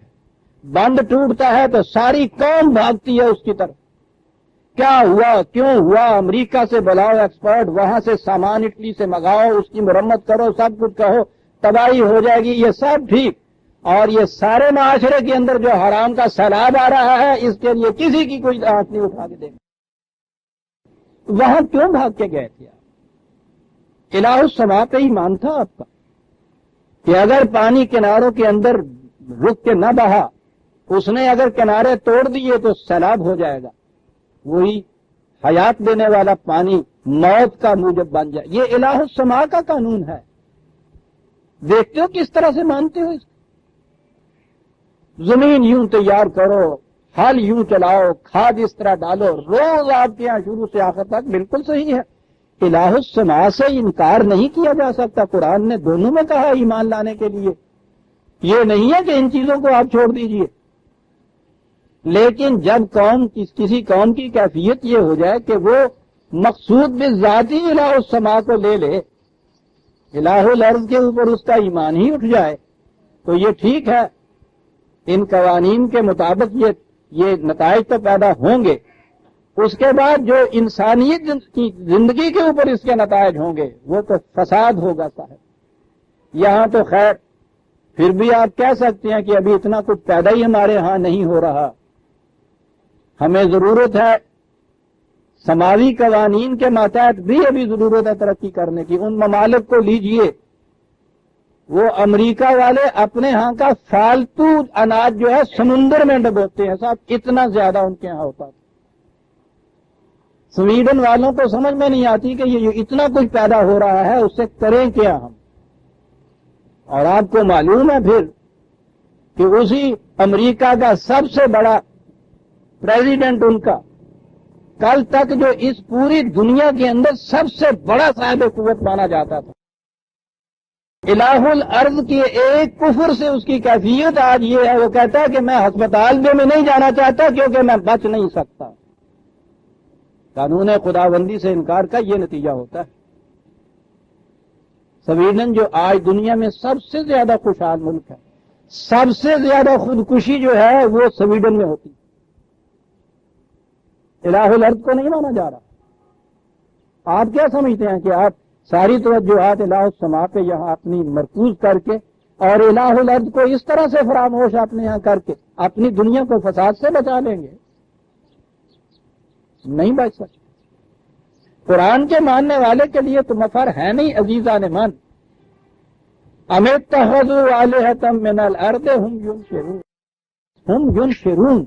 [SPEAKER 1] بند ٹوٹتا ہے تو ساری قوم بھاگتی ہے اس کی طرف، کیا ہوا کیوں ہوا، امریکہ سے بلاؤ ایکسپرٹ، وہاں سے سامان اٹلی سے منگاؤ، اس کی مرمت کرو، سب کچھ کہو، تباہی ہو جائے گی، یہ سب ٹھیک۔ اور یہ سارے معاشرے کے اندر جو حرام کا سیلاب آ رہا ہے، اس کے لیے کسی کی کوئی آنکھ نہیں اٹھا کے دے گا۔ وہاں کیوں بھاگ کے گئے تھے آپ؟ الہ السماء پہ ہی مان تھا آپ کا کہ اگر پانی کناروں کے اندر رک کے نہ بہا، اس نے اگر کنارے توڑ دیے تو سیلاب ہو جائے گا، وہی حیات دینے والا پانی موت کا موجب بن جائے۔ یہ الہ السماء کا قانون ہے۔ دیکھتے ہو کس طرح سے مانتے ہو اس کو؟ زمین یوں تیار کرو، ہل یوں چلاؤ، کھاد اس طرح ڈالو، روز آپ کے یہاں شروع سے آخر تک بالکل صحیح ہے۔ الہ السماء سے انکار نہیں کیا جا سکتا، قرآن نے دونوں میں کہا ایمان لانے کے لیے، یہ نہیں ہے کہ ان چیزوں کو آپ چھوڑ دیجئے۔ لیکن جب کسی قوم کی کیفیت یہ ہو جائے کہ وہ مقصود بھی ذاتی الہ السما کو لے لے، الہ الارض کے اوپر اس کا ایمان ہی اٹھ جائے تو یہ ٹھیک ہے، ان قوانین کے مطابق یہ نتائج تو پیدا ہوں گے، اس کے بعد جو انسانیت کی زندگی کے اوپر اس کے نتائج ہوں گے وہ تو فساد ہوگا صاحب۔ یہاں تو خیر پھر بھی آپ کہہ سکتے ہیں کہ ابھی اتنا کچھ پیدا ہی ہمارے ہاں نہیں ہو رہا، ہمیں ضرورت ہے سماوی قوانین کے ماتحت بھی ابھی ضرورت ہے ترقی کرنے کی۔ ان ممالک کو لیجئے، وہ امریکہ والے اپنے ہاں کا فالتو اناج جو ہے سمندر میں ڈبوتے ہیں صاحب، اتنا زیادہ ان کے ہاں ہوتا تھا۔ سویڈن والوں کو سمجھ میں نہیں آتی کہ یہ اتنا کچھ پیدا ہو رہا ہے، اس سے کریں کیا ہم۔ اور آپ کو معلوم ہے پھر کہ اسی امریکہ کا سب سے بڑا پریزیڈنٹ ان کا کل تک جو اس پوری دنیا کے اندر سب سے بڑا صاحب قوت مانا جاتا تھا، الہ الارض کے ایک کفر سے اس کی کیفیت آج یہ ہے، وہ کہتا ہے کہ میں ہسپتال میں نہیں جانا چاہتا کیونکہ میں بچ نہیں سکتا۔ قانون خداوندی سے انکار کا یہ نتیجہ ہوتا ہے۔ سویڈن جو آج دنیا میں سب سے زیادہ خوشحال ملک ہے، سب سے زیادہ خودکشی جو ہے وہ سویڈن میں ہوتی ہے۔ الہ الارض کو نہیں مانا جا رہا۔ آپ کیا سمجھتے ہیں کہ آپ ساری توجہات الہ السما پہ یہاں اپنی مرکوز کر کے اور الہ الارض کو اس طرح سے فراموش اپنے یہاں کر کے اپنی دنیا کو فساد سے بچا لیں گے؟ نہیں بچ سکتے۔ قرآن کے ماننے والے کے لیے تو مفر ہے نہیں عزیزان من۔ ام اتخذوا آلہۃ من الارض ہم ینشرون،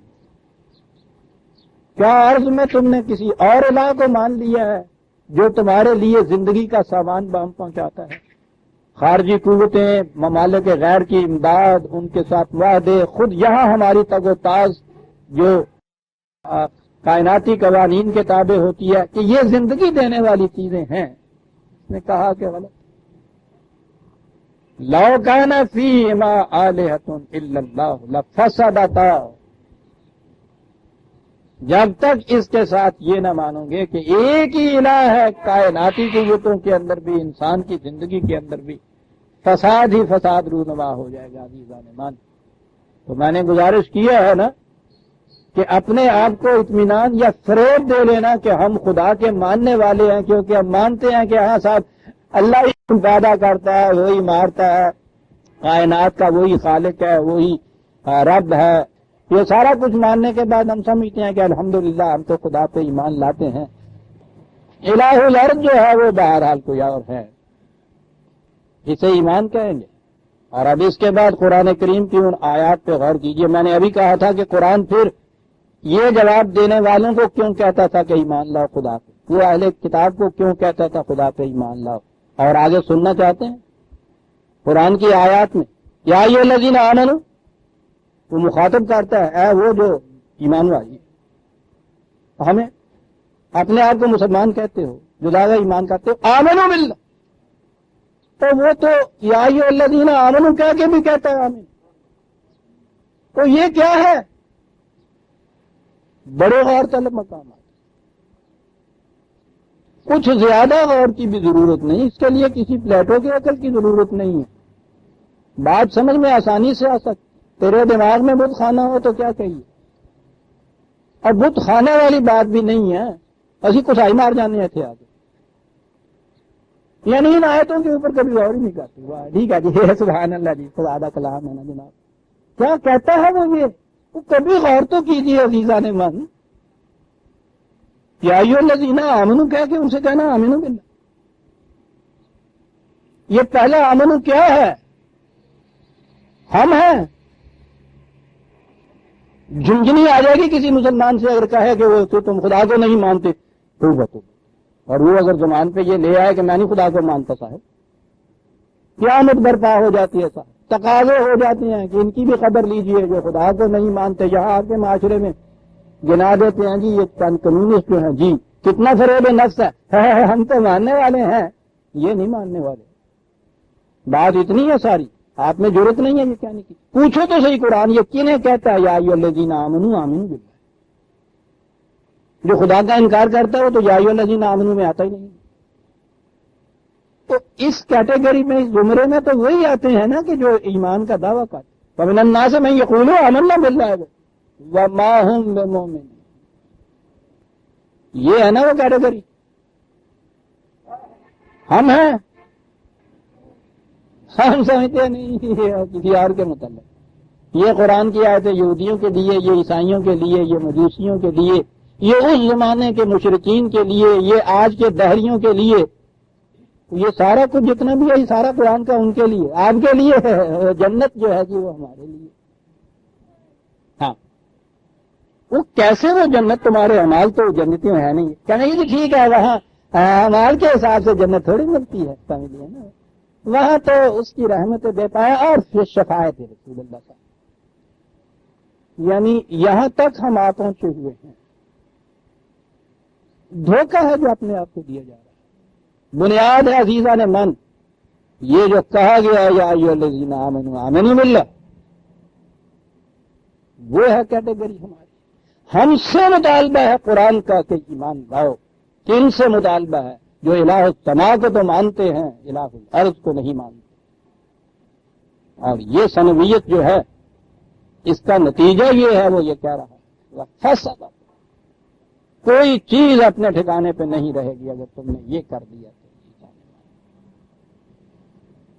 [SPEAKER 1] کیا عرض میں تم نے کسی اور الہ کو مان لیا ہے جو تمہارے لیے زندگی کا سامان بام پہنچاتا ہے؟ خارجی قوتیں، ممالک غیر کی امداد، ان کے ساتھ معاہدے، خود یہاں ہماری تگ و تاز جو کائناتی قوانین کے تابع ہوتی ہے کہ یہ زندگی دینے والی چیزیں ہیں، اس نے کہا کہ غلط۔ لو کان فیہما آلہۃ الا اللہ لفسدتا، جب تک اس کے ساتھ یہ نہ مانو گے کہ ایک ہی الہ ہے کائناتی قوتوں کے اندر بھی، انسان کی زندگی کے اندر بھی، فساد ہی فساد رونما ہو جائے گا عزیزان مان۔ تو میں نے گزارش کیا ہے نا کہ اپنے آپ کو اطمینان یا فریب دے لینا کہ ہم خدا کے ماننے والے ہیں، کیونکہ ہم مانتے ہیں کہ ہاں صاحب اللہ ہی پیدا کرتا ہے، وہی مارتا ہے، کائنات کا وہی خالق ہے، وہی رب ہے، یہ سارا کچھ ماننے کے بعد ہم سمجھتے ہیں کہ الحمدللہ ہم تو خدا پہ ایمان لاتے ہیں۔ الہ الارض جو ہے وہ بہرحال کوئی اور ہے، اسے ایمان کہیں گے۔ اور اب اس کے بعد قرآن کریم کی ان آیات پہ غور کیجئے۔ میں نے ابھی کہا تھا کہ قرآن پھر یہ جواب دینے والوں کو کیوں کہتا تھا کہ ایمان لاؤ خدا پہ، وہ اہل کتاب کو کیوں کہتا تھا خدا پہ ایمان لاؤ، اور آگے سننا چاہتے ہیں قرآن کی آیات میں یا ایھا الذین آمنوا، وہ مخاطب کرتا ہے اے وہ جو ایمان والی، ہمیں اپنے آپ کو مسلمان کہتے ہو، جو دعویٰ ایمان کرتے ہو، آمنوا باللہ، تو وہ تو یا ایھا الذین آمنوا کہہ کے بھی کہتا ہے آمین۔ تو یہ کیا ہے؟ بڑے غور طلب مقامات، کچھ زیادہ غور کی بھی ضرورت نہیں، اس کے لیے کسی پلیٹو کے عقل کی ضرورت نہیں ہے، بات سمجھ میں آسانی سے آ سکتی۔ تیرے دماغ میں بت خانہ ہو تو کیا کہیے، اور بت خانے والی بات بھی نہیں ہے، اسی کسائی مار جانے تھے آگے، یعنی ان آیتوں کے اوپر کبھی غور ہی نہیں کرتے۔ واہ ٹھیک ہے جی، سبحان اللہ جی، خدا دا کلام ہے نا جناب، کیا کہتا ہے وہ کبھی غور تو کیجیے عزیزان من۔ یا ایھا الذین آمنوا کہہ کے ان سے کہنا آمنوا باللہ، یہ پہلا آمنوا کیا ہے؟ ہم ہیں۔ جھنجھنی آ جائے گی کسی مسلمان سے اگر کہے کہ وہ تو تم خدا کو نہیں مانتے، تو بتو، اور وہ اگر زبان پہ یہ لے آئے کہ میں نہیں خدا کو مانتا صاحب، قیامت برپا ہو جاتی ہے صاحب، تقاضے ہو جاتے ہیں کہ ان کی بھی خبر لیجئے جو خدا کو نہیں مانتے، یہاں آ کے معاشرے میں گنا دیتے ہیں جی یہ چند کمیونسٹ جو ہیں جی، کتنا فریب نفس ہے، ہم تو ماننے والے ہیں، یہ نہیں ماننے والے۔ بات اتنی ہے ساری، آپ میں ضرورت نہیں ہے یہ کہنے کی، پوچھو تو صحیح قرآن یہ کنہیں کہتا ہے یا ایھا الذین آمنوا آمنوا باللہ، جو خدا کا انکار کرتا ہے وہ تو یا ایھا الذین آمنوا میں آتا ہی نہیں. تو اس کیٹیگری میں، اس زمرے میں تو وہی آتے ہیں نا کہ جو ایمان کا دعویٰ کرتے. فمن الناس من یقول آمنا باللہ وما هم بمؤمنین. یہ ہے نا وہ کیٹیگری. ہم ہیں، ہم سمجھتے نہیں کسی اور کے متعلق. یہ قرآن کی آیتیں یہودیوں کے لیے، یہ عیسائیوں کے لیے، یہ مجوسیوں کے لیے، یہ اس زمانے کے مشرکین کے لیے، یہ آج کے دہریوں کے لیے، یہ سارا کچھ جتنا بھی ہے یہ سارا قرآن کا ان کے لیے، آپ کے لیے ہے. جنت جو ہے کہ وہ ہمارے لیے. ہاں، وہ کیسے وہ جنت تمہارے اعمال تو جنتیں ہے نہیں. کہنے جی ٹھیک ہے، وہاں اعمال کے حساب سے جنت تھوڑی ملتی ہے، سمجھ نا. وہاں تو اس کی رحمت بے پایا اور پھر شفاعت رسول اللہ کا. یعنی یہاں تک ہم آ پہنچے ہوئے ہیں. دھوکہ ہے جو اپنے آپ کو دیا جا رہا ہے. بنیاد ہے عزیزان من، یہ جو کہا گیا یا ایھا الذین آمنوا آمنوا باللہ، وہ ہے کیٹیگری ہماری. ہم سے مطالبہ ہے قرآن کا کہ ایمان لاؤ. کن سے مطالبہ ہے؟ جو الہ السماء کو تو مانتے ہیں، الہ الارض کو نہیں مانتے. اور یہ سنویت جو ہے اس کا نتیجہ یہ ہے، وہ یہ کہہ رہا ہے فسد، کوئی چیز اپنے ٹھکانے پہ نہیں رہے گی اگر تم نے یہ کر دیا تو.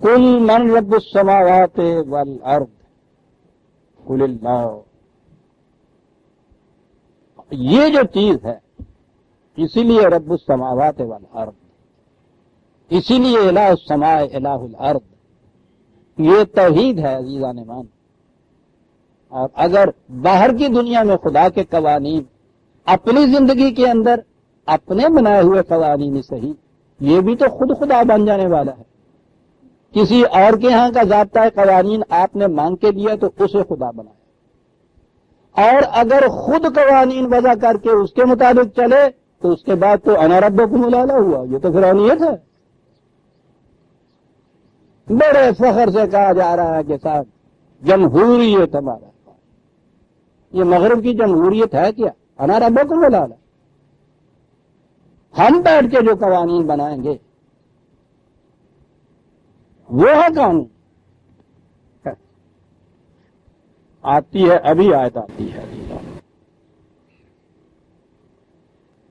[SPEAKER 1] قل من رب السماوات والارض قل اللہ. یہ جو چیز ہے، اسی لیے رب السماوات والارض، اسی لیے الہ السماء الہ الارض، یہ توحید ہے عزیزان مان. اور اگر باہر کی دنیا میں خدا کے قوانین اپنی زندگی کے اندر اپنے بنائے ہوئے قوانین صحیح، یہ بھی تو خود خدا بن جانے والا ہے. کسی اور کے ہاں کا ضابطۂ قوانین آپ نے مانگ کے دیا تو اسے خدا بنایا. اور اگر خود قوانین وضع کر کے اس کے مطابق چلے تو اس کے بعد تو انا ربکم الاعلی ہوا. یہ تو فرعونیت ہے. بڑے فخر سے کہا جا رہا ہے کہ صاحب جمہوریت ہمارا. یہ مغرب کی جمہوریت ہے کیا؟ انا ربکم الاعلی. ہم بیٹھ کے جو قوانین بنائیں گے وہ ہے قانون. آتی ہے، ابھی آیت آتی ہے.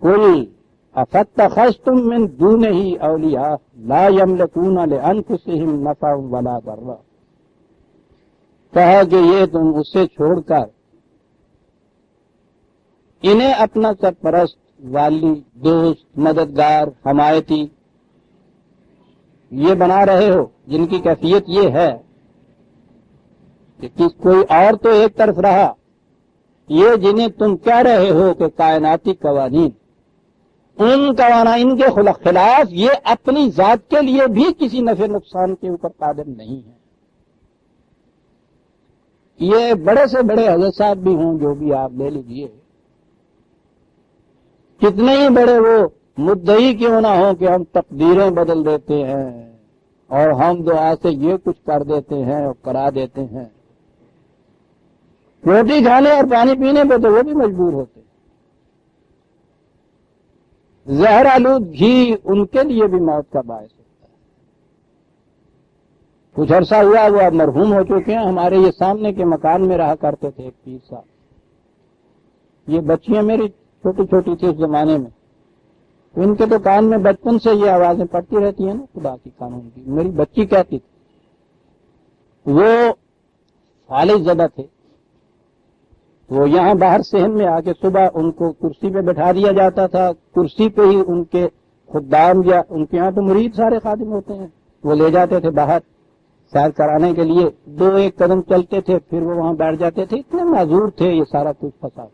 [SPEAKER 1] قل افاتخذتم من دونہ اولیاء لا یملکون لانفسہم نفعا ولا ضرا. کہا کہ یہ تم اسے چھوڑ کر انہیں اپنا سرپرست، والی، دوست، مددگار، حمایتی یہ بنا رہے ہو، جن کی کیفیت یہ ہے کہ کوئی اور تو ایک طرف رہا، یہ جنہیں تم کہہ رہے ہو کہ کائناتی قوانین، ان قوانین کے خلاف یہ اپنی ذات کے لیے بھی کسی نفع نقصان کے اوپر قادر نہیں ہے. یہ بڑے سے بڑے حضرت صاحب بھی ہوں جو بھی آپ لے لیجئے، کتنے ہی بڑے وہ مدعی کیوں نہ ہوں کہ ہم تقدیریں بدل دیتے ہیں اور ہم دعا سے یہ کچھ کر دیتے ہیں اور کرا دیتے ہیں، روٹی کھانے اور پانی پینے پہ تو وہ بھی مجبور ہوتے ہیں. زہر آلود گھی ان کے لیے بھی موت کا باعث ہوتا ہے. کچھ عرصہ ہوا وہ اب مرحوم ہو چکے ہیں. ہمارے یہ سامنے کے مکان میں رہا کرتے تھے ایک پیر صاحب. یہ بچیاں میری چھوٹی چھوٹی تھی اس زمانے میں، ان کے تو کان میں بچپن سے یہ آوازیں پڑتی رہتی ہیں نا خدا کی قانون کی. میری بچی کہتی تھی، وہ فالج زدہ تھے، وہ یہاں باہر صحن میں آ کے صبح ان کو کرسی پہ بٹھا دیا جاتا تھا. کرسی پہ ہی ان کے خدام یا ان کے یہاں تو مرید سارے خادم ہوتے ہیں، وہ لے جاتے تھے باہر سیر کرانے کے لیے. 2-1 قدم چلتے تھے پھر وہ وہاں بیٹھ جاتے تھے. اتنے معذور تھے، یہ سارا کچھ پھنسا.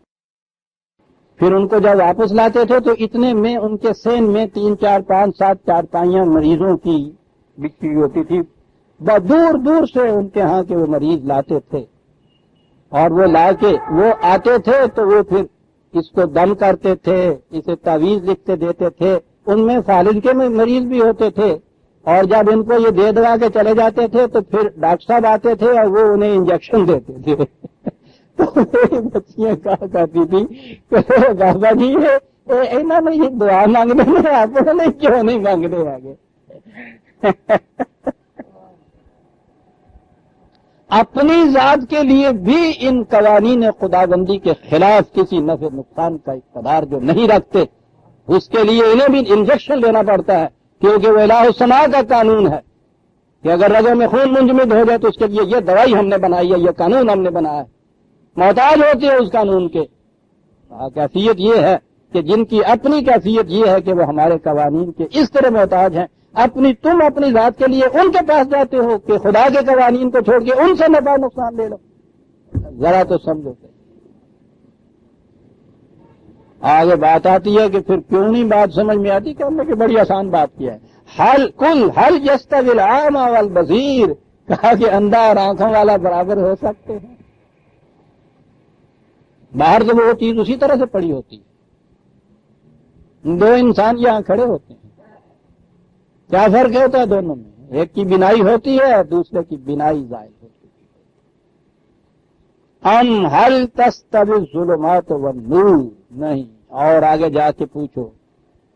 [SPEAKER 1] پھر ان کو جب واپس لاتے تھے تو اتنے میں ان کے سین میں 3 4 5 7 چارپائیاں مریضوں کی بچھی ہوتی تھی. بہت دور دور سے ان کے ہاں کے وہ مریض لاتے تھے اور وہ لا کے وہ آتے تھے تو وہ پھر اس کو دم کرتے تھے، اسے تعویذ لکھتے دیتے تھے. ان میں فالج کے مریض بھی ہوتے تھے اور جب ان کو یہ دے دوا کے چلے جاتے تھے تو پھر ڈاکٹر صاحب آتے تھے اور وہ انہیں انجیکشن دیتے تھے. تو بچیاں کہا کرتی تھی کہ بابا جی انہوں نے یہ دعا مانگنے میں آپ نے کیوں نہیں مانگنے آگے؟ اپنی ذات کے لیے بھی ان قوانین خداوندی کے خلاف کسی نفع نقصان کا اقتدار جو نہیں رکھتے، اس کے لیے انہیں بھی انجیکشن لینا پڑتا ہے، کیونکہ وہ الہ السماء کا قانون ہے کہ اگر رگوں میں خون منجمد ہو جائے تو اس کے لیے یہ دوائی ہم نے بنائی ہے، یہ قانون ہم نے بنایا ہے، محتاج ہوتے ہیں اس قانون کے۔ کیفیت یہ ہے کہ جن کی اپنی کیفیت یہ ہے کہ وہ ہمارے قوانین کے اس طرح محتاج ہیں، تم اپنی ذات کے لیے ان کے پاس جاتے ہو کہ خدا کے قوانین کو چھوڑ کے ان سے نفع نقصان لے لو، ذرا تو سمجھو۔ آگے بات آتی ہے کہ پھر کیوں نہیں بات سمجھ میں آتی کہ ہم نے کہ بڑی آسان بات کیا ہے، حل یستوی العامی والبصیر، کہا کہ اندھا اور آنکھوں والا برابر ہو سکتے ہیں؟ باہر تو وہ چیز اسی طرح سے پڑی ہوتی ہے، دو انسان یہاں کھڑے ہوتے ہیں، کیا فرق ہوتا ہے دونوں میں؟ ایک کی بینائی ہوتی ہے، دوسرے کی بینائی زائل ہوتی ہے۔ حل تستوی الظلمات والنور، نہیں۔ اور آگے جا کے پوچھو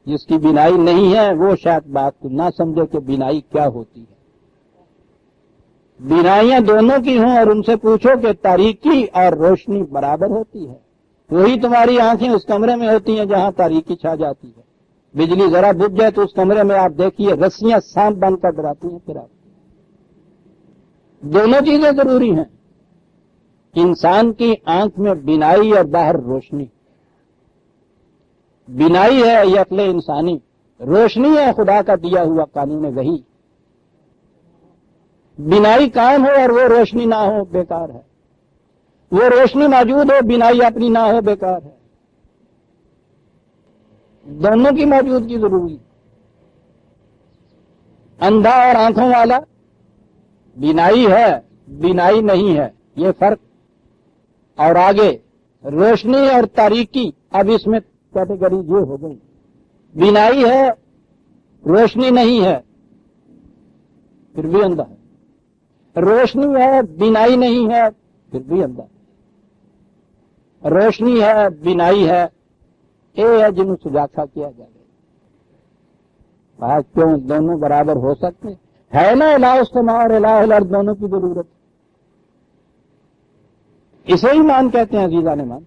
[SPEAKER 1] جس کی بینائی نہیں ہے وہ شاید بات کو نہ سمجھے کہ بینائی کیا ہوتی ہے۔ بینائیاں دونوں کی ہوں اور ان سے پوچھو کہ تاریکی اور روشنی برابر ہوتی ہے، وہی تمہاری آنکھیں اس کمرے میں ہوتی ہیں جہاں تاریکی چھا جاتی ہے، بجلی ذرا بجھ جائے تو اس کمرے میں آپ دیکھیے رسیاں سانپ بن کر ڈراتی ہیں۔ پھر آپ دونوں چیزیں ضروری ہیں، انسان کی آنکھ میں بینائی اور باہر روشنی۔ بینائی ہے یہ عقل انسانی، روشنی ہے خدا کا دیا ہوا قانون وحی۔ بینائی قائم ہو اور وہ روشنی نہ ہو بیکار ہے، وہ روشنی موجود ہو بینائی اپنی نہ ہو بیکار ہے، دونوں کی موجودگی ضروری۔ اندھا اور آنکھوں والا، بینائی ہے بینائی نہیں ہے، یہ فرق۔ اور آگے روشنی اور تاریکی، اب اس میں کیٹیگری یہ ہو گئی، بینائی ہے روشنی نہیں ہے پھر بھی اندھا ہے، روشنی ہے بینائی نہیں ہے پھر بھی اندھا ہے، روشنی ہے بینائی ہے، یہ ہے جنہوں سجاکھا کیا جائے گا۔ کیوں دونوں برابر ہو سکتے ہے نا؟ الہ السماء اور الہ الارض دونوں کی ضرورت، اسے ایمان کہتے ہیں عزیزان ایمان،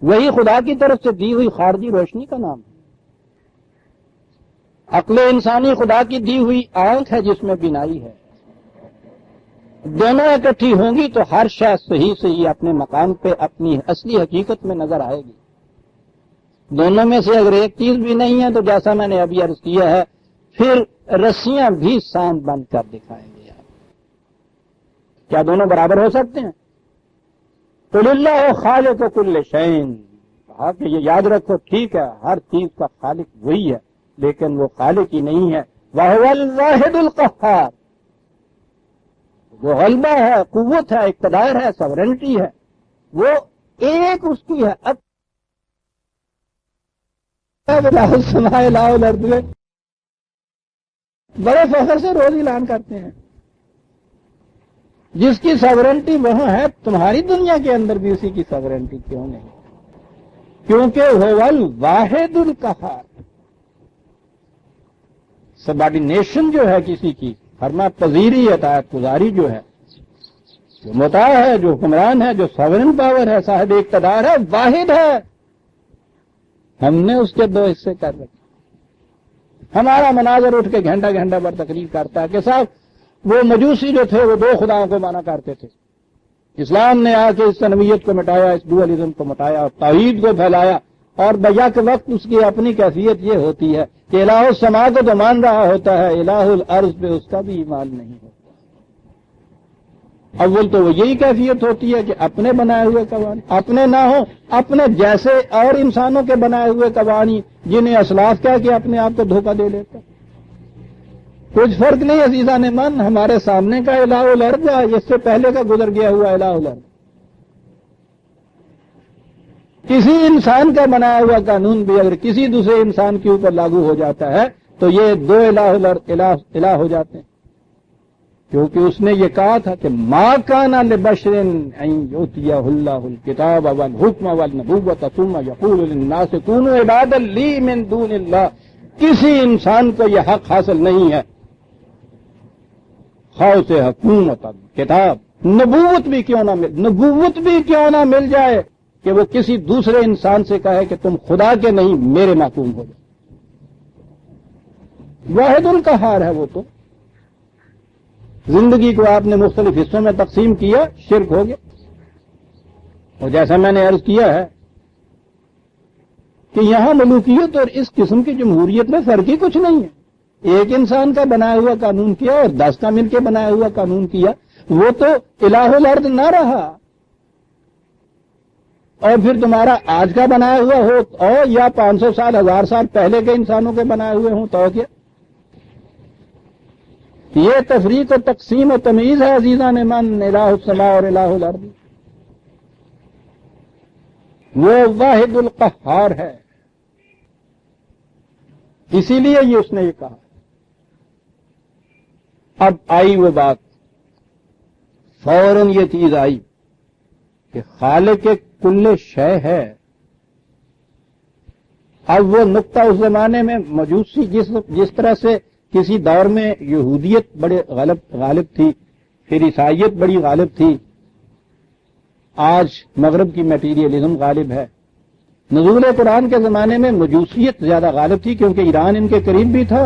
[SPEAKER 1] وہی خدا کی طرف سے دی ہوئی خارجی روشنی کا نام ہے۔ عقل انسانی خدا کی دی ہوئی آنکھ ہے جس میں بینائی ہے، دونوں اکٹھی ہوں گی تو ہر شے صحیح صحیح اپنے مقام پہ اپنی اصلی حقیقت میں نظر آئے گی۔ دونوں میں سے اگر ایک چیز بھی نہیں ہے تو جیسا میں نے ابھی عرض کیا ہے پھر رسیاں بھی سانپ بند کر دکھائیں گے آپ۔ کیا دونوں برابر ہو سکتے ہیں؟ قل اللہ خالق کل شیء، کہا کہ یہ یاد رکھو ٹھیک ہے ہر چیز کا خالق وہی ہے لیکن وہ خالق ہی نہیں ہے، وَهُوَ الْوَاحِدُ الْقَهَّارُ، وہ غلبہ ہے، قوت ہے، اقتدار ہے، سورنٹی ہے، وہ ایک اس کی ہے۔ اب الہ السماء الہ الارض میں بڑے فخر سے روز اعلان کرتے ہیں جس کی سورنٹی وہاں ہے، تمہاری دنیا کے اندر بھی اسی کی سورنٹی کیوں نہیں؟ کیونکہ هو الواحد القہار، سبارڈینیشن جو ہے کسی کی، فرما پذیری اطاعت گزاری جو ہے، جو مطاع ہے، جو حکمران ہے، جو ساورن پاور ہے، صاحب اقتدار ہے، واحد ہے، ہم نے اس کے دو حصے کر رکھے۔ ہمارا مناظر اٹھ کے گھنٹہ گھنٹہ بھر تقریر کرتا ہے کہ صاحب وہ مجوسی جو تھے وہ دو خداؤں کو مانا کرتے تھے، اسلام نے آ کے اس تنویت کو مٹایا، اس ڈوئلزم کو مٹایا اور توحید کو پھیلایا، اور بیک وقت اس کی اپنی کیفیت یہ ہوتی ہے کہ الہ السماء کو تو مان رہا ہوتا ہے، الہ الارض پہ اس کا بھی ایمان نہیں ہوتا۔ اول تو وہ یہی کیفیت ہوتی ہے کہ اپنے بنائے ہوئے قوانین، اپنے نہ ہوں، اپنے جیسے اور انسانوں کے بنائے ہوئے قوانین جنہیں اسلاف کہہ کے اپنے آپ کو دھوکہ دے لیتا۔ کچھ فرق نہیں عزیزان من، ہمارے سامنے کا الہ الارض ہے، اس سے پہلے کا گزر گیا ہوا الہ الارض۔ کسی انسان کا بنایا ہوا قانون بھی اگر کسی دوسرے انسان کے اوپر لاگو ہو جاتا ہے تو یہ دو الہ ہو جاتے ہیں۔ کیونکہ اس نے یہ کہا تھا کہ ما کان لبشر ان یؤتیہ اللہ الکتاب والحکم والنبوۃ ثم یقول للناس کونوا عبادا لی من دون اللہ. کسی انسان کو یہ حق حاصل نہیں ہے، خواہ سے حکومت، کتاب، نبوت بھی کیوں نہ مل جائے کہ وہ کسی دوسرے انسان سے کہے کہ تم خدا کے نہیں میرے محکوم ہو جائے. واحد القہار ہے وہ تو. زندگی کو آپ نے مختلف حصوں میں تقسیم کیا، شرک ہو گیا. اور جیسا میں نے عرض کیا ہے کہ یہاں ملوکیت اور اس قسم کی جمہوریت میں فرق ہی کچھ نہیں ہے. ایک انسان کا بنایا ہوا قانون کیا اور 10 کا مل کے بنایا ہوا قانون کیا، وہ تو الہ الارض نہ رہا. اور پھر تمہارا آج کا بنایا ہوا ہو اور یا 500 سال 1000 سال پہلے کے انسانوں کے بنائے ہوئے ہوں تو کیا؟ یہ تفریق و تقسیم و تمیز ہے عزیزان من. الہ السماء اور الہ الارض، وہ واحد القہار ہے. اسی لیے یہ اس نے یہ کہا. اب آئی وہ بات، فوراً یہ چیز آئی کہ خالق کل شے ہے. اب وہ نقطہ اس زمانے میں مجوسی جس طرح سے کسی دور میں یہودیت بڑے غالب تھی، پھر عیسائیت بڑی غالب تھی، آج مغرب کی میٹیریلزم غالب ہے. نزول قرآن کے زمانے میں مجوسیت زیادہ غالب تھی کیونکہ ایران ان کے قریب بھی تھا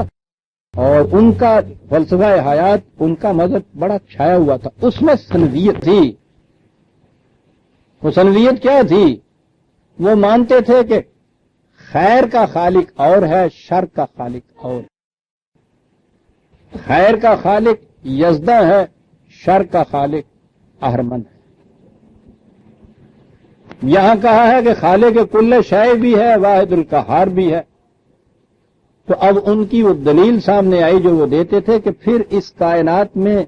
[SPEAKER 1] اور ان کا فلسفہ حیات، ان کا مذہب بڑا چھایا ہوا تھا. اس میں سنویت تھی. وہ سنویت کیا تھی؟ وہ مانتے تھے کہ خیر کا خالق اور ہے، شر کا خالق اور. خیر کا خالق یزدہ ہے، شر کا خالق اہرمن ہے. یہاں کہا ہے کہ خالق کل شے بھی ہے، واحد القہار بھی ہے. تو اب ان کی وہ دلیل سامنے آئی جو وہ دیتے تھے کہ پھر اس کائنات میں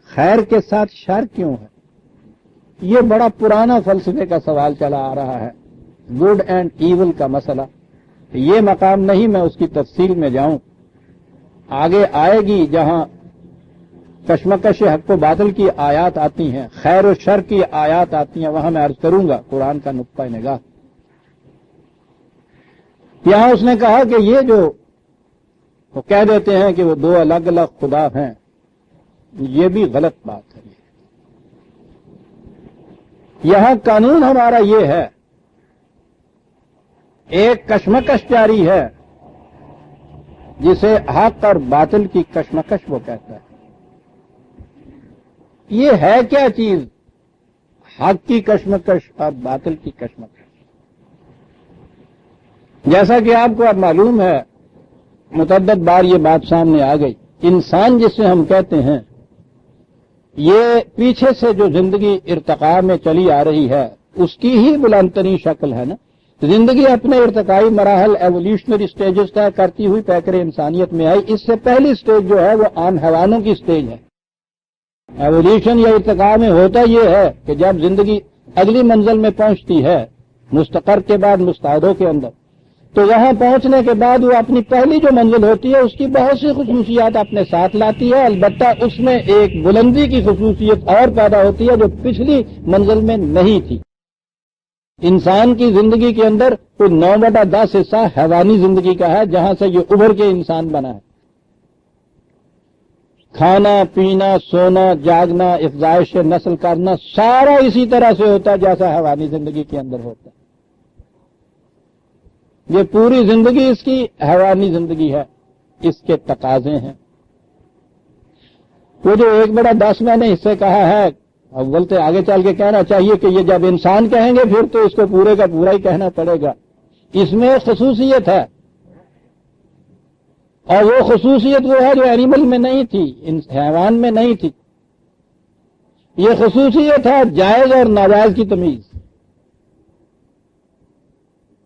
[SPEAKER 1] خیر کے ساتھ شر کیوں ہے. یہ بڑا پرانا فلسفے کا سوال چلا آ رہا ہے، گڈ اینڈ ایول کا مسئلہ. یہ مقام نہیں میں اس کی تفصیل میں جاؤں. آگے آئے گی جہاں کشمکش حق و باطل کی آیات آتی ہیں، خیر و شر کی آیات آتی ہیں، وہاں میں عرض کروں گا قرآن کا نقطہ نگاہ. یہاں اس نے کہا کہ یہ جو وہ کہہ دیتے ہیں کہ وہ 2 الگ الگ خدا ہیں، یہ بھی غلط بات ہے. یہاں قانون ہمارا یہ ہے، ایک کشمکش جاری ہے جسے حق اور باطل کی کشمکش وہ کہتا ہے. یہ ہے کیا چیز؟ حق کی کشمکش اور باطل کی کشمکش. جیسا کہ آپ کو اب معلوم ہے، متعدد بار یہ بات سامنے آ گئی، انسان جسے ہم کہتے ہیں، یہ پیچھے سے جو زندگی ارتقاء میں چلی آ رہی ہے اس کی ہی بلند ترین شکل ہے نا. زندگی اپنے ارتقائی مراحل ایولیوشنری سٹیجز طے کرتی ہوئی پیکر انسانیت میں آئی. اس سے پہلی سٹیج جو ہے وہ عام حیوانوں کی سٹیج ہے. ایولیوشن یا ارتقاء میں ہوتا یہ ہے کہ جب زندگی اگلی منزل میں پہنچتی ہے مستقر کے بعد مستعدوں کے اندر، تو وہاں پہنچنے کے بعد وہ اپنی پہلی جو منزل ہوتی ہے اس کی بہت سی خصوصیات اپنے ساتھ لاتی ہے. البتہ اس میں ایک بلندی کی خصوصیت اور پیدا ہوتی ہے جو پچھلی منزل میں نہیں تھی. انسان کی زندگی کے اندر کوئی 9/10 حصہ حیوانی زندگی کا ہے جہاں سے یہ ابھر کے انسان بنا ہے. کھانا پینا سونا جاگنا افزائش نسل کرنا سارا اسی طرح سے ہوتا ہے جیسا حیوانی زندگی کے اندر ہوتا ہے. یہ پوری زندگی اس کی حیوانی زندگی ہے، اس کے تقاضے ہیں. وہ جو 1/10 میں نے اس سے کہا ہے، اول تو آگے چل کے کہنا چاہیے کہ یہ جب انسان کہیں گے پھر تو اس کو پورے کا پورا ہی کہنا پڑے گا. اس میں خصوصیت ہے اور وہ خصوصیت وہ ہے جو اینیمل میں نہیں تھی، حیوان میں نہیں تھی. یہ خصوصیت ہے جائز اور ناجائز کی تمیز.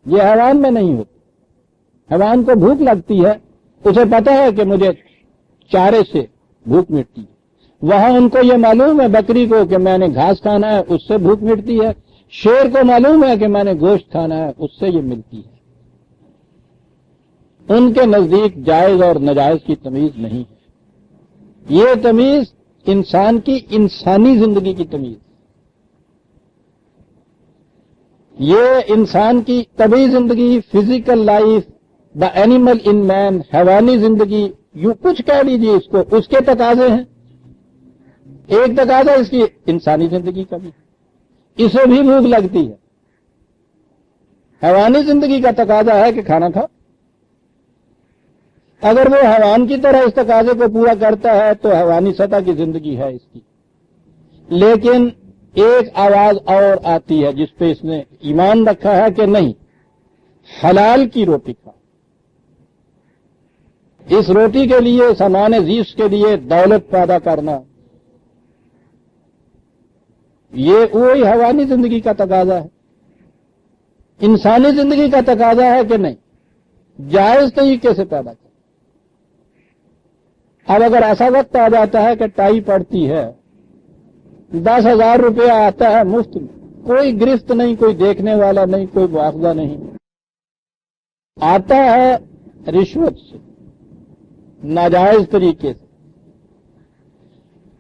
[SPEAKER 1] یہ حیوان میں نہیں ہوتی. حیوان کو بھوک لگتی ہے، اسے پتہ ہے کہ مجھے چارے سے بھوک مٹتی ہے. وہاں ان کو یہ معلوم ہے بکری کو کہ میں نے گھاس کھانا ہے، اس سے بھوک مٹتی ہے. شیر کو معلوم ہے کہ میں نے گوشت کھانا ہے، اس سے یہ ملتی ہے. ان کے نزدیک جائز اور ناجائز کی تمیز نہیں ہے. یہ تمیز انسان کی انسانی زندگی کی تمیز، یہ انسان کی طبعی زندگی، physical life, the animal in man, حیوانی زندگی، یوں کچھ کہہ لیجیے اس کو، اس کے تقاضے ہیں۔ ایک تقاضا اس کی انسانی زندگی کا بھی، اسے بھی بھوک لگتی ہے۔ حیوانی زندگی کا تقاضا ہے کہ کھانا کھاؤ، اگر وہ حیوان کی طرح اس تقاضے کو پورا کرتا ہے تو حیوانی سطح کی زندگی ہے اس کی۔ لیکن ایک آواز اور آتی ہے جس پہ اس نے ایمان رکھا ہے کہ نہیں، حلال کی روٹی کھاؤ۔ اس روٹی کے لیے، سامان زیست کے لیے دولت پیدا کرنا، یہ وہی حیوانی زندگی کا تقاضا ہے۔ انسانی زندگی کا تقاضا ہے کہ نہیں، جائز طریقے سے پیدا کر۔ اب اگر ایسا وقت آ جاتا ہے کہ ٹائی پڑتی ہے، 10,000 روپیہ آتا ہے مفت میں، کوئی گرفت نہیں، کوئی دیکھنے والا نہیں، کوئی مواخذہ نہیں، آتا ہے رشوت سے، ناجائز طریقے سے۔